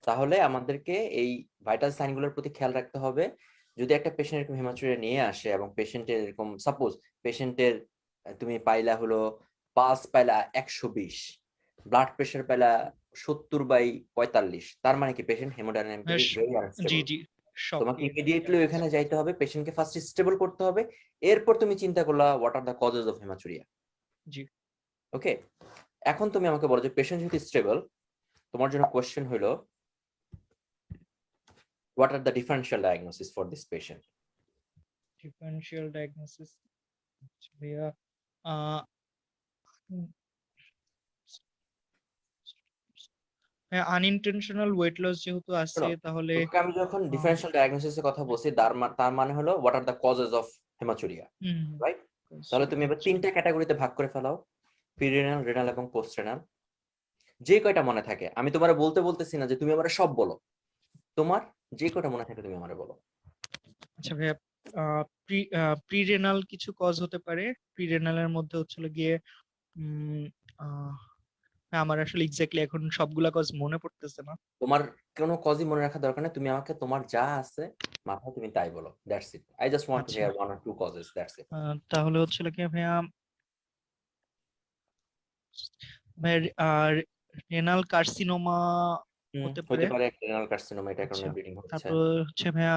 তাহলে আমাদেরকে এই ভাইটাল সাইনগুলোর প্রতি খেয়াল রাখতে হবে। যদি একটা পেশেন্ট এরকম হেমাচুরিয়া নিয়ে আসে এবং পেশেন্টের এরকম সাপোজ পেশেন্টের তুমি পাইলা হলো পালস পাইলা 120, ব্লাড প্রেশার পাইলা 70/45, তার মানে কি পেশেন্ট হেমোডাইনামিক্যালি ভেরি জি আনস্টেবল। জি সব তোমাকে ইমিডিয়েটলি ওখানে যাইতে হবে, পেশেন্টকে ফার্স্ট স্টেবল করতে হবে, এরপর তুমি চিন্তা করলা what are the causes of hematuria. জি ওকে, এখন তুমি আমাকে বলো যে পেশেন্ট যদি স্টেবল, তোমার জন্য কোশ্চেন হলো what are the differential diagnosis for this patient? Differential diagnosis ভাইয়া আনইনটেনশনাল ওয়েট লস যেহেতু আছে শোনো, তাহলে তোমাকে আমি যখন ডিফারেনশিয়াল ডায়াগনোসিস এর কথা বলছি তার মানে হলো what are the causes of hematuria, right? তাহলে তুমি এবার তিনটা ক্যাটাগরিতে ভাগ করে ফেলাও, প্রিরেনাল, রেনাল এবং পোস্ট রেনাল। যে কয়টা মনে থাকে, আমি তোমারে বলতেছি না যে তুমি আমারে সব বলো, তোমার যে কয়টা মনে থাকে তুমি আমারে বলো। আচ্ছা ভাইয়া প্রিরেনাল কিছু কজ হতে পারে। প্রিরেনালের মধ্যে হচ্ছিল গিয়ে আমার আসলে এক্স্যাক্টলি এখন সবগুলা কজ মনে পড়তেছে না। তোমার কোনো কজই মনে রাখার দরকার নেই, তুমি আমাকে তোমার যা আছে মাথায় তুমি তাই বলো, that's it. I just want to আচ্ছা। Hear one or two causes, that's it. তাহলে হচ্ছিল কি ভাইয়া রেনাল কার্সিনোমা হতে হতে পারে। পারে রেনাল কার্সিনোমা, এটা কারণে আচ্ছা, ব্লিডিং হচ্ছে। তারপর হচ্ছে ভাইয়া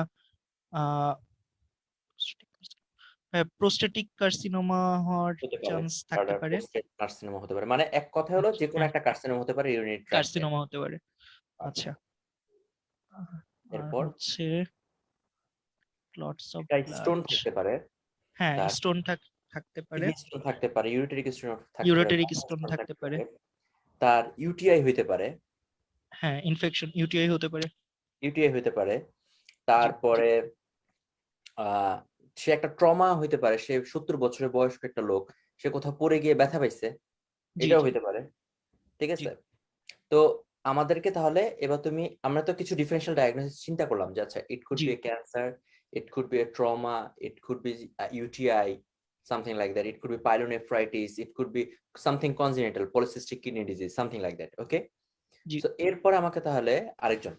প্রোস্টেটিক কার্সিনোমা হওয়ার হতে পারে, চান্স থাকতে পারে। প্রোস্টেট কার্সিনোমা হতে পারে, মানে এক কথা হলো যে কোনো হ্যাঁ। একটা কার্সিনোমা হতে পারে ইউরিনারি ট্র্যাক্টে। কার্সিনোমা হতে পারে। আচ্ছা, আর এরপর হচ্ছে ক্লটস অফ এটা ব্লাড। স্টোন থাকতে পারে, হ্যাঁ, তার স্টোন থাকতে পারে। কিডনি স্টোন থাকতে পারে, ইউরেটেরিক স্টোন থাকতে পারে, ইউরেটেরিক vaginal স্টোন stone থাকতে পারে। তার ইউটিআই হইতে পারে, হ্যাঁ, ইনফেকশন ইউটিআই হতে পারে। ইউটিআই হইতে পারে। তারপরে সে একটা ট্রমা হইতে পারে, সে 70 বছরের বয়স্ক একটা লোক, সে কোথাও পড়ে গিয়ে ব্যথা পাইছে, জি, এটাও জি। হইতে পারে। ঠিক আছে, তো আমাদেরকে তাহলে এবার আমরা তো কিছু ডিফারেনশিয়াল ডায়াগনোসিস চিন্তা করলাম যে আচ্ছা ইট কুড জি। Be a cancer, it could be a trauma, it could be a UTI, something like that. It could be pyelonephritis, it could be something congenital, polycystic kidney disease, something like that. Okay? G. So এরপর আমাকে তাহলে আরেকজন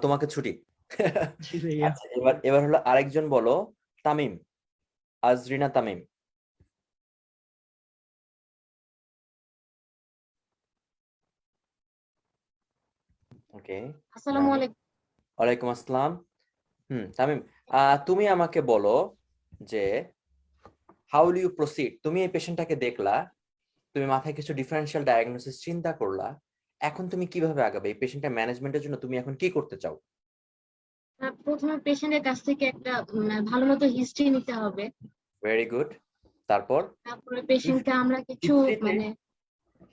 তোমাকে ছুটি। জি ভাইয়া। আচ্ছা, এবার হলো আরেকজন বলো, তামিম, আজরিনা তামিম। ওকে, আসসালামু আলাইকুম। ওয়ালাইকুম আসসালাম। তামিম, তুমি আমাকে বলো যে হাউ উইল ইউ প্রসিড। তুমি এই পেশেন্টটাকে দেখলা, তুমি মাথায় কিছু ডিফারেনশিয়াল ডায়াগনোসিস চিন্তা করলা, এখন তুমি কিভাবে আগাবে? এই পেশেন্টের ম্যানেজমেন্টের জন্য তুমি এখন কি করতে চাও? প্রথমে পেশেন্টের কাছ থেকে একটা ভালো মতো হিস্ট্রি নিতে হবে। Very good. তারপর তারপরে পেশেন্টকে আমরা কিছু মানে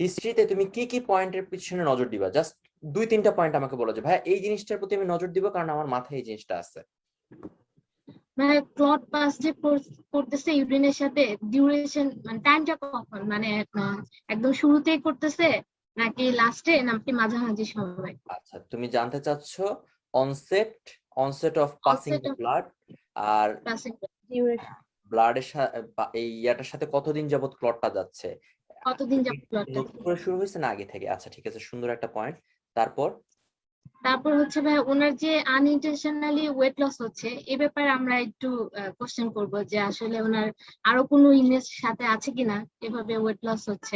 হিস্ট্রিতে তুমি কি কি পয়েন্টের পিছনে নজর দিবা? জাস্ট 2-3টা পয়েন্ট আমাকে বলো যে ভাই এই জিনিসটার প্রতি আমি নজর দিব কারণ আমার মাথায় এই জিনিসটা আছে। মানে ক্লট পাস যে করতেছে ইউরিনের সাথে, ডিউরেশন মানে টাইমটা কখন, মানে একদম শুরুতেই করতেছে নাকি লাস্টে নাকি মাঝামাঝি সময়? আচ্ছা, তুমি জানতে চাচ্ছ onset of passing Onset the of- blood, আর ডিউরেশন ব্লাডের এই ইয়াটার সাথে কতদিন যাবত ক্লটটা যাচ্ছে, কতদিন যাবত ক্লটটা নতুন করে শুরু হয়েছে না আগে থেকে? আচ্ছা ঠিক আছে, সুন্দর একটা পয়েন্ট। তারপর তারপর হচ্ছে ভাই ওনার যে আনইনটেনশনালি ওয়েট লস হচ্ছে এ ব্যাপারে আমরা একটু কোশ্চেন করব যে আসলে ওনার আরো কোনো ইলনেস সাথে আছে কিনা এভাবে ওয়েট লস হচ্ছে।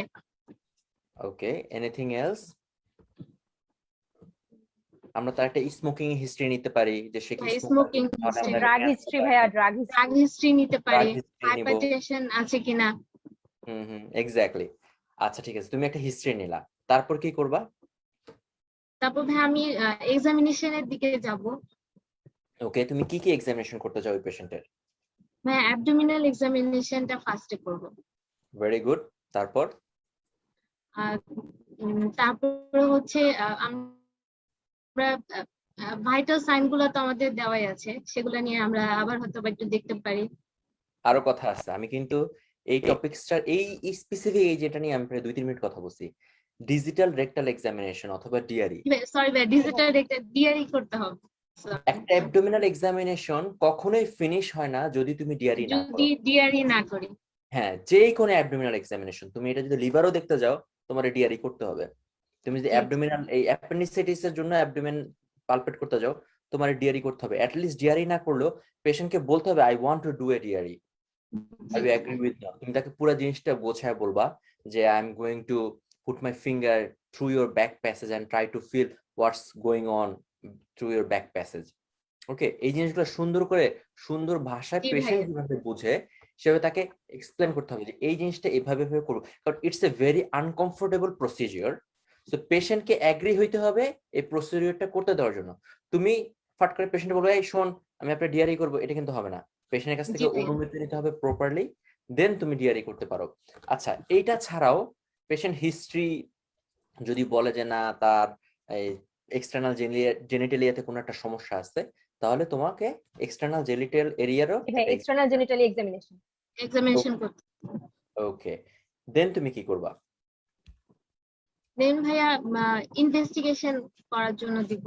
ওকে, এনিথিং এলস? আমরা তার একটা স্মোকিং হিস্ট্রি নিতে পারি, যে সে কি স্মোকিং ড্রাগ হিস্ট্রি ভাইয়া, ড্রাগ ড্রাগ হিস্ট্রি নিতে পারি, হিস্ট্রি নিব। হাইপারটেনশন আছে কিনা। এক্স্যাক্টলি। আচ্ছা ঠিক আছে, তুমি একটা হিস্ট্রি নিলা, তারপর কি করবা? তারপর ভাই আমি এক্সামিনেশনের দিকে যাব। ওকে, তুমি কি কি এক্সামিনেশন করতে চাও ওই পেশেন্টের? ভাই অ্যাবডোমিনাল এক্সামিনেশনটা ফার্স্টে করব। Very good. তারপর? আর তারপরে হচ্ছে আমরা ভাইটাল সাইন গুলো তো আমাদের দেওয়াই আছে, সেগুলো নিয়ে আমরা আবার হয়তো বা একটু দেখতে পারি। আরো কথা আছে, আমি কিন্তু এই টপিকসটার এই স্পেসিফিক এই যেটা নিয়ে আমি প্রায় 2-3 মিনিট কথা বলছি, ডিজিটাল রেকটাল এক্সামিনেশন অথবা ডিআরই। সরি ভাই, ডিজিটাল ডিআরই করতে হবে। একটা অ্যাবডোমিনাল এক্সামিনেশন কখনোই ফিনিশ হয় না যদি তুমি ডিআরই না করো। যদি ডিআরই না করি। হ্যাঁ, যে কোনো অ্যাবডোমিনাল এক্সামিনেশন, তুমি এটা যদি লিভারও দেখতে যাও তোমার ডিআরই করতে হবে। তুমি যদি অ্যাবডোমিনাল এই অ্যাপেন্ডিসাইটিস এর জন্য অ্যাবডোমেন পালপেট করতে যাও তোমার ডিআরই করতে হবে। অ্যাট লিস্ট ডিআরই না করলেও পেশেন্টকে বলতে হবে I want to do a DRE, I will agree with now. তুমি তাকে পুরো জিনিসটা বোঝায় বলবা যে I am going to put my finger through your back passage and try to feel what's going on through your back passage. Okay, এই জিনিসগুলো সুন্দর করে সুন্দর ভাষায় জি পেশেন্ট ভাইয়া। যেভাবে বুঝে সেভাবে তাকে এক্সপ্লেন করতে হবে যে এই জিনিসটা এভাবে এভাবে করবো, কারণ it's a very uncomfortable procedure. So পেশেন্টকে অ্যাগ্রি হইতে হবে এই প্রসিডিওরটা করতে দেওয়ার জন্য। তুমি ফাট করে পেশেন্ট বলবে এই শোন আমি আপনার ডিআরই করবো, এটা কিন্তু হবে না। পেশেন্টের কাছ থেকে জি ভাইয়া। অনুমতি নিতে হবে প্রপারলি, দেন তুমি ডিআরই করতে পারো। আচ্ছা, এইটা ছাড়াও পেশেন্ট হিস্ট্রি যদি বলে যে না তার এই এক্সটার্নাল জেনিটালিয়াতে কোনো একটা সমস্যা আছে, তাহলে তোমাকে এক্সটার্নাল জেনিটাল এরিয়ারও এক্সটার্নাল জেনিটালি এক্সামিনেশন। এক্সামিনেশন করতে। ওকে, দেন তুমি কি করবা? দেন ভাইয়া ইনভেস্টিগেশন করার জন্য দিব।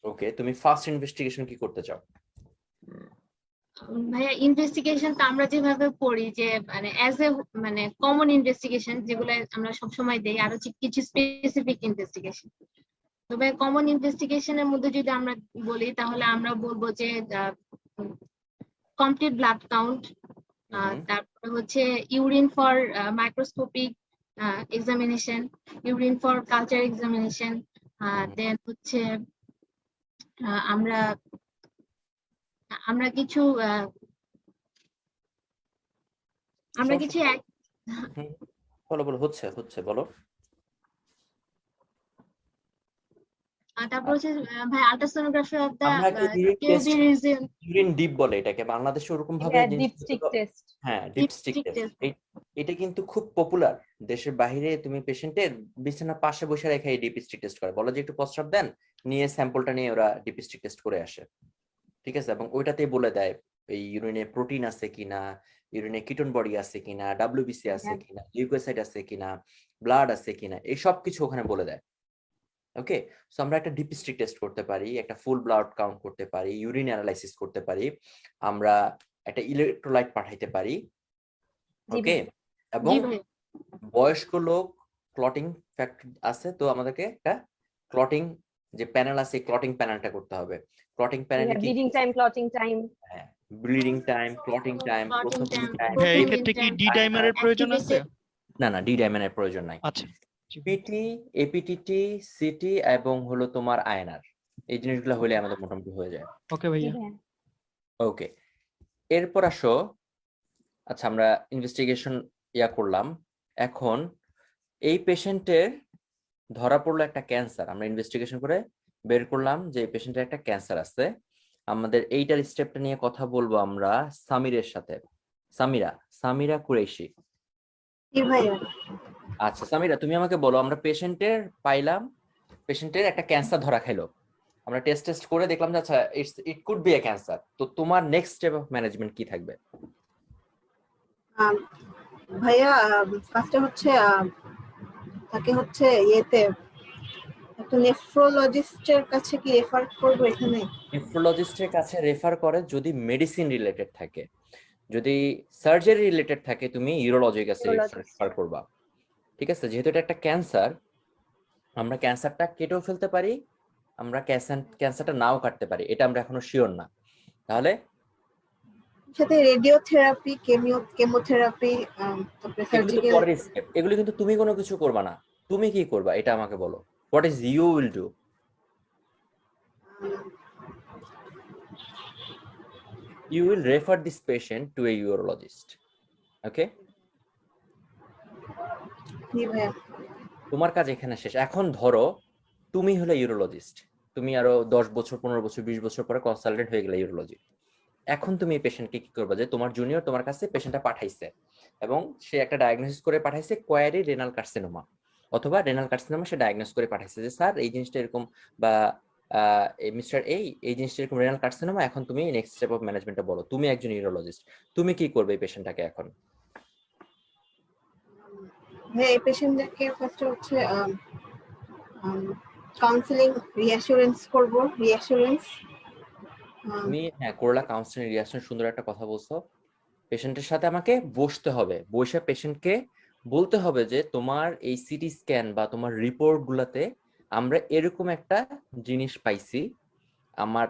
ওকে, তুমি ফার্স্ট ইনভেস্টিগেশন কি করতে চাও? ভাইয়া ইনভেস্টিগেশন তো আমরা যেভাবে পড়ি যে মানে অ্যাজ এ মানে কমন ইনভেস্টিগেশন যেগুলো আমরা সবসময় দেই, আরো কিছু স্পেসিফিক ইনভেস্টিগেশন। তবে কমন ইনভেস্টিগেশনের মধ্যে যদি আমরা বলি তাহলে আমরা বলবো যে কমপ্লিট ব্লাড কাউন্ট, তারপরে হচ্ছে urine for microscopic examination, urine for culture examination, then হচ্ছে আমরা কিছু বলো বলো, হচ্ছে হচ্ছে বলো। তারপর হচ্ছে ভাই আল্ট্রাসোনোগ্রাফি অফ দা আমরা একটা টিউবি রিজিয়ন। ইউরিন ডিপ বলে এটাকে বাংলাদেশে ওরকম ভাবে ডিপস্টিক টেস্ট। হ্যাঁ, ডিপস্টিক টেস্ট। এটা কিন্তু খুব পপুলার দেশের বাইরে। তুমি পেশেন্টের বিছানার পাশে বসে রেখে এই ডিপস্টিক টেস্ট করে, বলো যে একটু প্রস্রাব দেন, নিয়ে স্যাম্পলটা নিয়ে ওরা ডিপস্টিক টেস্ট করে আসে। ঠিক আছে, এবং ওইটাতেই বলে দেয় এই ইউরিনে প্রোটিন আছে কিনা, ইউরিনে কিটোন বডি আছে কিনা, ডাব্লিউবিসি আছে কিনা, লিউকোসাইট আছে কিনা, ব্লাড আছে কিনা, এই সব কিছু ওখানে বলে দেয়। ওকে, সো আমরা একটা ডিপস্টিক টেস্ট করতে পারি, একটা ফুল ব্লাড কাউন্ট করতে পারি, ইউরিন অ্যানালাইসিস করতে পারি, আমরা একটা ইলেকট্রোলাইট পাঠাইতে পারি। ওকে, এবং বয়স্ক লোক ক্লটিং ফ্যাক্টর আছে, তো আমাদেরকে একটা ক্লটিং যে প্যানেল আছে ক্লটিং প্যানেলটা করতে হবে। ক্লটিং প্যানেলে কি bleeding time, clotting time, bleeding time, clotting time, processing time. ভাই এই ক্ষেত্রে কি ডি ডাইমারের প্রয়োজন আছে? না না, ডি ডাইমারের প্রয়োজন নাই। আচ্ছা, পিটি, এপিটিটি, সিটি এবং হলো তোমার আয়নার, এই জিনিসগুলো হলে আমাদের মোটামুটি হয়ে যায়। ওকে ভাইয়া। ওকে, এরপর আসো। আচ্ছা, আমরা ইনভেস্টিগেশন করলাম। এখন এই পেশেন্টের ধরা পড়লো একটা ক্যান্সার, আমরা ইনভেস্টিগেশন করে বের করলাম যে এই পেশেন্টের একটা ক্যান্সার আছে। আমাদের এইটার স্টেপটা নিয়ে কথা বলবো আমরা সামিরের সাথে। সামিরা কুরেশি। আচ্ছা সামিরা, তুমি আমাকে বলো, আমরা পেশেন্টের পাইলাম, পেশেন্টের একটা ক্যান্সার ধরা খাইলো, আমরা টেস্ট করে দেখলাম যে আচ্ছা it could B a cancer, তো তোমার নেক্সট স্টেপ অফ ম্যানেজমেন্ট কি থাকবে? ভাইয়া ফার্স্টে হচ্ছে তাকে হচ্ছে ইয়েতে একটা নেফ্রোলজিস্টের কাছে কি রেফার করবো? এখানে নেফ্রোলজিস্টের কাছে রেফার করে যদি মেডিসিন রিলেটেড থাকে, যদি সার্জারি রিলেটেড থাকে তুমি ইউরোলজির কাছে রেফার করবা। ঠিক আছে, যেহেতু এটা একটা ক্যান্সার, আমরা ক্যান্সারটা কেটেও ফেলতে পারি, আমরা ক্যান্সারটা নাও কাটতে পারি, এটা আমরা এখনো শিওর না। তাহলে সাথে রেডিওথেরাপি, কেমোথেরাপি, তারপরে এগুলো তো সার্জিক্যাল। পরের স্টেপ, এগুলো কিন্তু তুমি কোনো কিছু করবা না। তুমি কি করবা এটা আমাকে বলো, what is you will do? You will refer this patient to a urologist. Okay? জি ভাইয়া। তোমার কাজ এখানে শেষ। এখন ধরো তুমি হলে ইউরোলজিস্ট, তুমি আরো 10 বছর 15 বছর 20 বছর পরে কনসালটেন্ট হয়ে গেলে ইউরোলজি। এখন তুমি এই পেশেন্টকে কি করবে, যে তোমার জুনিয়র তোমার কাছে পেশেন্টটা পাঠাইছে এবং সে একটা ডায়াগনোসিস করে পাঠাইছে কোয়ারি রেনাল কার্সিনোমা, অথবা রেনাল কার্সিনোমা সে ডায়াগনোস করে পাঠাইছে যে স্যার এই জিনিসটা এরকম, বা মিস্টার এই জিনিসটা এরকম রেনাল কার্সিনোমা, এখন তুমি নেক্সট স্টেপ অফ ম্যানেজমেন্টটা বলো। তুমি একজন ইউরোলজিস্ট, তুমি কি করবে এই পেশেন্টটাকে এখন? হ্যাঁ, এই পেশেন্টদেরকে ফার্স্টে হচ্ছে কাউন্সিলিং, রিঅ্যাসুরেন্স করব, রিঅ্যাসুরেন্স। তুমি হ্যাঁ করলা কাউন্সিলিং রিয়াকশন, সুন্দর একটা কথা বলছো। পেশেন্টের সাথে আমাকে বসতে হবে, বসে পেশেন্টকে বলতে হবে যে তোমার এই সিটি স্ক্যান বা তোমার রিপোর্ট গুলাতে আমরা এরকম একটা জিনিস পাইছি,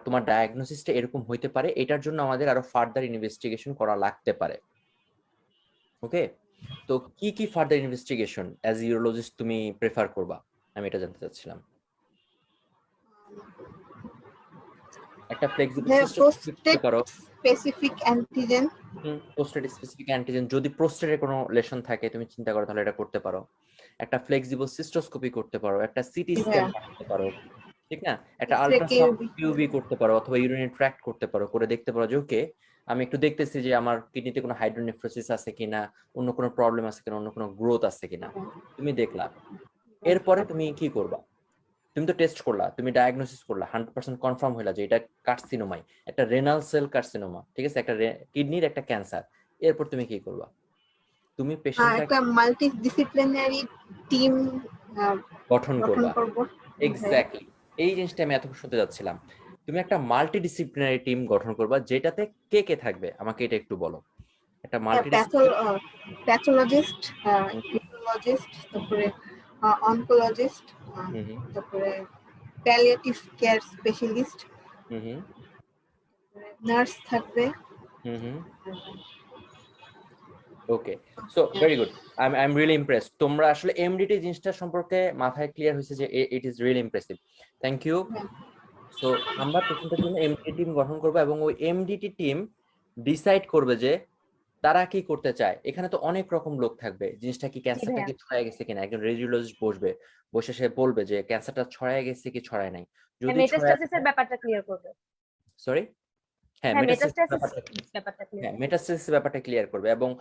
তোমার ডায়াগনোসিসটা এরকম হইতে পারে, এটার জন্য আমাদের আরো ফার্দার ইনভেস্টিগেশন করা লাগতে পারে। ওকে, তো কি কি ফার্দার ইনভেস্টিগেশন অ্যাজ ইউরোলজিস্ট তুমি প্রেফার করবা, আমি এটা জানতে চাচ্ছিলাম। একটা ফ্লেক্সিবল সিস্টেম করো, specific antigen. Prostate specific antigen, যদি প্রোস্টেটে কোনো লেশন থাকে তুমি চিন্তা করো তাহলে এটা করতে পারো। একটা ফ্লেক্সিবল সিস্টোস্কোপি করতে পারো, একটা সিটি স্ক্যান করতে পারো, ঠিক না, একটা আল্ট্রাসাউন্ড কিউবি করতে পারো, অথবা ইউরিনারি ট্র্যাক্ট করতে পারো, করে দেখতে পারো যে ওকে আমি একটু দেখতেছি যে আমার কিডনিতে কোনো হাইড্রোনেফ্রোসিস আছে কিনা, অন্য কোনো প্রবলেম আছে কিনা, অন্য কোনো গ্রোথ আছে কিনা, তুমি দেখলা। এরপরে তুমি কি করবা, তুমি তো টেস্ট করলা, তুমি ডায়াগনোসিস করলা, 100% কনফার্ম হইলা যে এটা কার্সিনোমাই, একটা রেনাল সেল কার্সিনোমা, ঠিক আছে, একটা কিডনির একটা ক্যান্সার। এরপর তুমি কি করবা, তুমি পেশেন্টটাকে একটা মাল্টিডিসিপ্লিনারি টিম গঠন করবা। করব। এক্স্যাক্টলি, এই জিনিসটা আমি এতক্ষণ শুনতে যাচ্ছিলাম। তুমি একটা মাল্টিডিসিপ্লিনারি টিম গঠন করবা, যেটাতে কে কে থাকবে আমাকে এটা একটু বলো। একটা প্যাথোলজিস্ট, নিউরোলজিস্ট, তারপরে অনকোলজিস্ট, তারপরে প্যালিয়েটিভ কেয়ার স্পেশালিস্ট, নার্স থাকবে। Okay, so very good, I am really impressed. তোমরা আসলে এমডিটি জিনিসটা সম্পর্কে মাথায় ক্লিয়ার হয়েছে যে it is really impressive. Thank you. So আমরা পেশেন্টের জন্য এমডিটি টিম গঠন করব, এবং ওই এমডিটি টিম ডিসাইড করবে যে তারা কি করতে চায়। এখানে তো অনেক রকম লোক থাকবে, জিনিসটা কি ক্যান্সারটা কি ছড়ায় গেছে কিনা, একজন রেডিওলজিস্ট বসবে, বসে সে বলবে যে ক্যান্সারটা ছড়ায় গেছে কি ছড়ায় নাই। যদি মেটাস্টাসিসের ব্যাপারটা ক্লিয়ার করবে। সরি, হ্যাঁ মেটাস্টাসিস ব্যাপারটা ক্লিয়ার করবে, এবং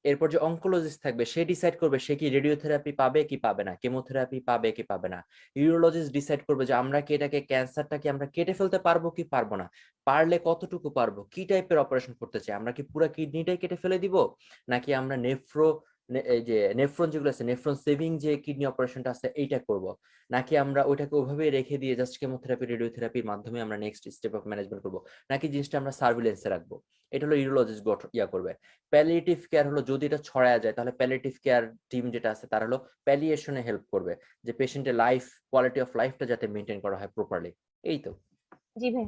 এরপর যে অনকোলজিস্ট থাকবে সে ডিসাইড করবে সে কি রেডিওথেরাপি পাবে কি পাবে না, কেমোথেরাপি পাবে কি পাবে না। ইউরোলজিস্ট ডিসাইড করবে যে আমরা কি এটাকে ক্যান্সারটাকে আমরা কেটে ফেলতে পারবো কি পারবো না, পারলে কতটুকু পারবো, কি টাইপের অপারেশন করতে চাই, আমরা কি পুরো কিডনিটাই কেটে ফেলে দিব, নাকি আমরা এই যে নেফ্রন যেগুলো আছে, নেফ্রন সেভিং যে কিডনি অপারেশনটা আছে এইটা করব, নাকি আমরা ওইটাকে ওইভাবে রেখে দিয়ে জাস্ট কেমোথেরাপি রেডিওথেরাপির মাধ্যমে আমরা নেক্সট স্টেপ অফ ম্যানেজমেন্ট করব, নাকি জিনিসটা আমরা সার্ভিলেন্সে রাখবো। এটা হলো ইউরোলজিস্ট করবে। প্যালিয়েটিভ কেয়ার হলো যদি এটা ছড়ায় যায় তাহলে প্যালিয়েটিভ কেয়ার টিম যেটা আছে তারা হলো প্যালিয়েশনে হেল্প করবে, যে পেশেন্টের লাইফ কোয়ালিটি অফ লাইফটা যাতে মেনটেন করা হয় প্রপারলি। এই তো। জি ভাই।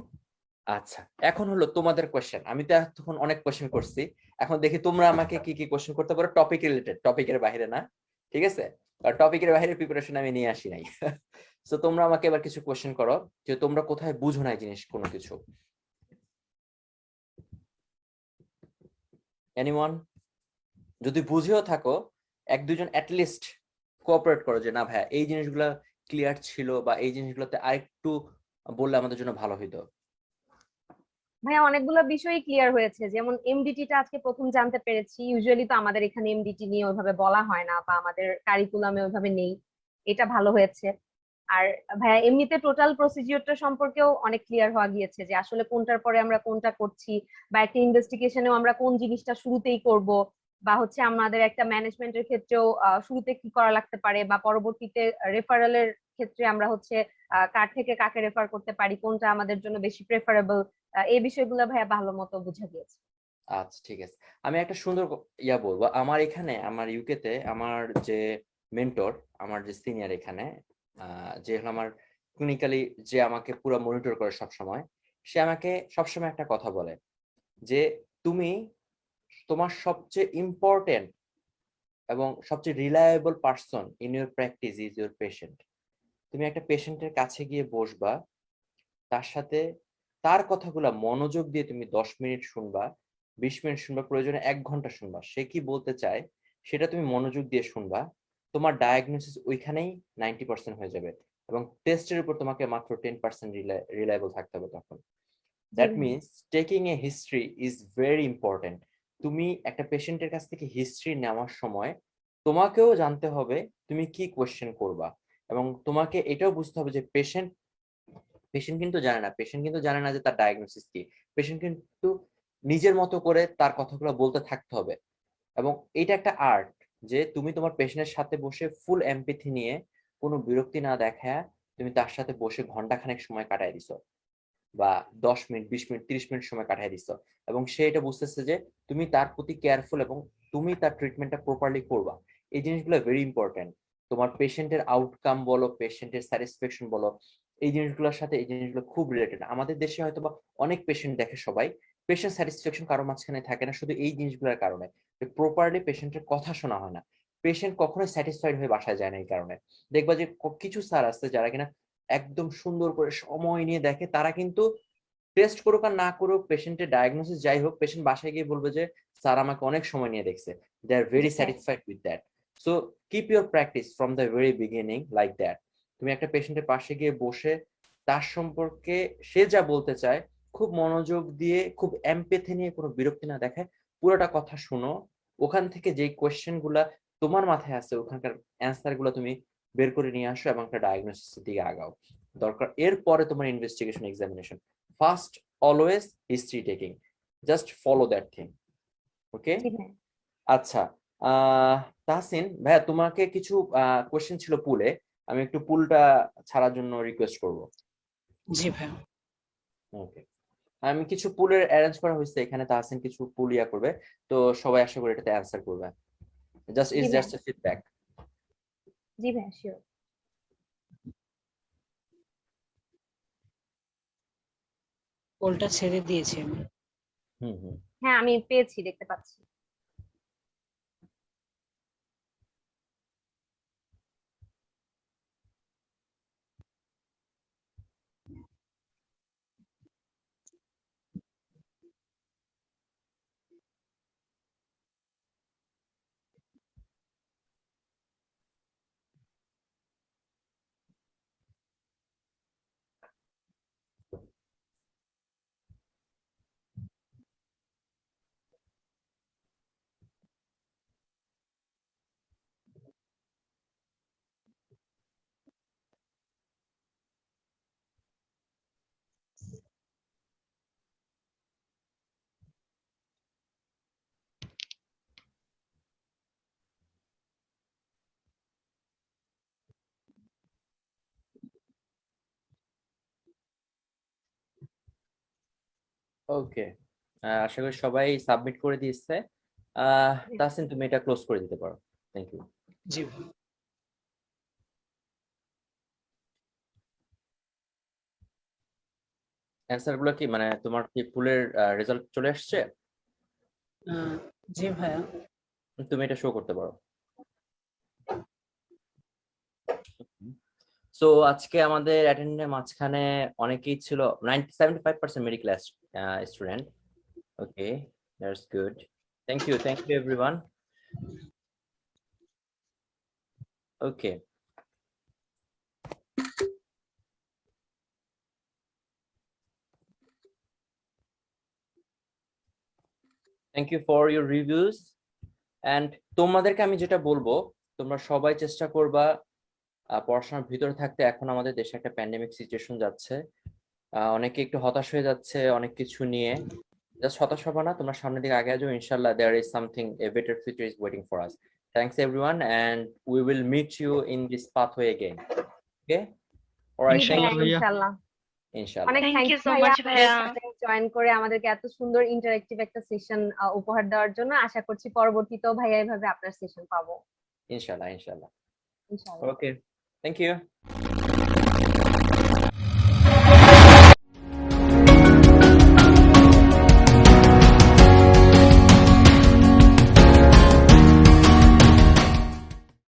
আচ্ছা, এখন হলো তোমাদের কোশ্চেন। আমি তো এতক্ষণ অনেক কোশ্চেন করছি, এখন দেখি তোমরা আমাকে কি কি কোশ্চেন করতে পারো, টপিক রিলেটেড, টপিকের বাইরে না, ঠিক আছে, আর টপিকের বাইরে প্রিপারেশন আমি নিয়ে আসি নাই। সো তোমরা আমাকে এবার কিছু কোশ্চেন করো যে তোমরা কোথায় বুঝো নাই জিনিস কোনো কিছু। এনিওয়ান? যদি বুঝেও থাকো এক দুজন অ্যাটলিস্ট কোঅপারেট করো যে না ভাইয়া এই জিনিসগুলো ক্লিয়ার ছিল, বা এই জিনিসগুলোতে আরেকটু বললে আমাদের জন্য ভালো হইতো। ভাইয়া অনেকগুলো বিষয়ই ক্লিয়ার হয়েছে, যেমন এমডিটিটা আজকে প্রথম জানতে পেরেছি। ইউজুয়ালি তো আমাদের এখানে এমডিটি নিয়ে ওইভাবে বলা হয় না, বা আমাদের কারিকুলামে ওইভাবে নেই, এটা ভালো হয়েছে। আর ভাইয়া এমনিতে টোটাল প্রসিজিওরটা সম্পর্কেও অনেক ক্লিয়ার হওয়া গিয়েছে, যে আসলে কোনটার পরে আমরা কোনটা করছি, বা একটা ইনভেস্টিগেশনেও আমরা কোন জিনিসটা শুরুতেই করব, বা হচ্ছে আমাদের একটা ম্যানেজমেন্টের ক্ষেত্রেও শুরুতে কি করা লাগতে পারে, বা পরবর্তীতে রেফারেলের ক্ষেত্রে আমরা হচ্ছে কার থেকে কাকে রেফার করতে পারি, কোনটা আমাদের জন্য বেশি প্রেফারেবল, এই বিষয়গুলো ভাইয়া ভালো মতো বোঝা গিয়েছে। আচ্ছা ঠিক আছে, আমি একটা সুন্দর ইয়া বলবো। আমার এখানে আমার ইউকেতে আমার যে মেন্টর, আমার যে সিনিয়র এখানে যে হলো আমার ক্লিনিক্যালি যে আমাকে পুরো মনিটর করে সব সময়, সে আমাকে সবসময় একটা কথা বলে যে তুমি তোমার সবচেয়ে ইম্পর্টেন্ট এবং সবচেয়ে reliable person in your practice is your patient. তুমি একটা পেশেন্টের কাছে গিয়ে বসবা, তার সাথে তার কথাগুলো মনোযোগ দিয়ে তুমি 10 মিনিট শুনবা, 20 মিনিট শুনবা, প্রয়োজনে 1 ঘন্টা শুনবা। সে কি বলতে চায় সেটা তুমি মনোযোগ দিয়ে শুনবা। তোমার ডায়াগনোসিস ওইখানেই 90% হয়ে যাবে এবং টেস্টের উপর তোমাকে মাত্র 10% রিলায়েবল থাকতে হবে তখন। That means taking a history is very important. তুমি একটা পেশেন্টের কাছ থেকে হিস্ট্রি নেওয়ার সময় তোমাকেও জানতে হবে তুমি কি কোয়েশ্চেন করবা, এবং তোমাকে এটাও বুঝতে হবে যে পেশেন্ট কিন্তু জানে না যে তার ডায়াগনোসিস কি। পেশেন্ট কিন্তু নিজের মতো করে তার কথাগুলো বলতে থাকতে হবে, এবং এটা একটা আর্ট যে তুমি তোমার পেশেন্টের সাথে বসে ফুল এমপ্যাথি নিয়ে কোনো বিরক্তি না দেখায় তুমি তার সাথে বসে ঘন্টাখানেক সময় কাটায় দিছো, বা 10 মিনিট, 20 মিনিট, 30 মিনিট সময় কাটায় দিছো, এবং সে এটা বুঝতেছে যে তুমি তার প্রতি কেয়ারফুল এবং তুমি তার ট্রিটমেন্টটা প্রপারলি করবা। এই জিনিসগুলো ভেরি ইম্পর্টেন্ট। তোমার পেশেন্টের আউটকাম বলো, পেশেন্টের স্যাটিসফ্যাকশন বলো, এই জিনিসগুলোর সাথে এই জিনিসগুলো খুব রিলেটেড। আমাদের দেশে হয়তো বা অনেক পেশেন্ট দেখে সবাই, পেশেন্ট স্যাটিসফ্যাকশন কারো মাঝখানে থাকে না শুধু এই জিনিসগুলোর কারণে, প্রপারলি পেশেন্টের কথা শোনা হয় না। পেশেন্ট কখনোই স্যাটিসফাইড হয়ে বাসায় যায় না এই কারণে। দেখবা যে কিছু স্যার আছে যারা কিনা একদম সুন্দর করে সময় নিয়ে দেখে, তারা কিন্তু টেস্ট করুক আর না করুক, পেশেন্টের ডায়াগনোসিস যাই হোক, পেশেন্ট বাসায় গিয়ে বলবে যে স্যার আমাকে অনেক সময় নিয়ে দেখছে। They are very satisfied with that. So keep your practice from the very beginning like that. তুমি একটা পেশেন্টের পাশে গিয়ে বসে তার সম্পর্কে সে যা বলতে চায় খুব মনোযোগ দিয়ে, খুব এমপ্যাথি নিয়ে, কোনো বিরক্তি না দেখায় পুরোটা কথা শুনো। ওখান থেকে যে কোয়েশ্চেন গুলা তোমার মাথায় আছে ওখানকার অ্যান্সার গুলো তুমি বের করে নিয়ে আসো এবং একটা ডায়াগনোসিসের দিকে আগাও। দরকার এরপরে তোমার investigation, examination. First always history taking, just follow that thing. Okay, আচ্ছা। তাহসিন ভাইয়া, তোমাকে কিছু কোশ্চেন ছিল পুলে, আমি একটু পুলটা ছাড়ার জন্য রিকোয়েস্ট করব। জি ভাই। ওকে, আমি কিছু পুলের অ্যারেঞ্জ করা হয়েছে এখানে, তাহসিন কিছু পুল ইয়া করবে, তো সবাই আশা করি এটাতে অ্যান্সার করবে। Just is just a feedback. জি ভাই, শিওর। পোলটা ছেড়ে দিয়েছি আমি। হ্যাঁ, আমি পেয়েছি, দেখতে পাচ্ছি। ওকে, আশা করি সবাই সাবমিট করে দিয়েছে। তাহসিন, তুমি এটা ক্লোজ করে দিতে পারো। Thank you. জি। অ্যান্সার গুলো কি, মানে তোমার কি পুলের রেজাল্ট চলে আসছে? জি ভাইয়া। তুমি এটা শো করতে পারো। সো আজকে আমাদের অ্যাটেন্ডের মাঝখানে অনেকেই ছিল, 75% medical student. Okay, that's good. Thank you everyone. Okay, thank you for your reviews. And তোমাদেরকে আমি যেটা বলবো, তোমরা সবাই চেষ্টা করবা পড়াশোনার ভিতরে থাকতে। এখন আমাদের দেশে একটা প্যান্ডেমিক সিচুয়েশন যাচ্ছে, অনেকে একটু হতাশ হয়ে যাচ্ছে অনেক কিছু নিয়ে। জাস্ট হতাশ হবা না, তোমরা সামনের দিকে আগে যাও, ইনশাআল্লাহ there is something, a better future is waiting for us. Thanks everyone, and we will meet you in this pathway again. Okay, all right, thank you. ইনশাআল্লাহ। অনেক Thank thank you you so ভাইয়া much, আমাদের ভাইয়া। সাথে জয়েন করে আমাদেরকে এত সুন্দর ইন্টারেক্টিভ একটা সেশন উপহার দেওয়ার জন্য। আশা করছি পরবর্তীতেও ভাইয়া এভাবে আপনার সেশন পাবো ইনশাআল্লাহ। ইনশাআল্লাহ। Okay, thank you.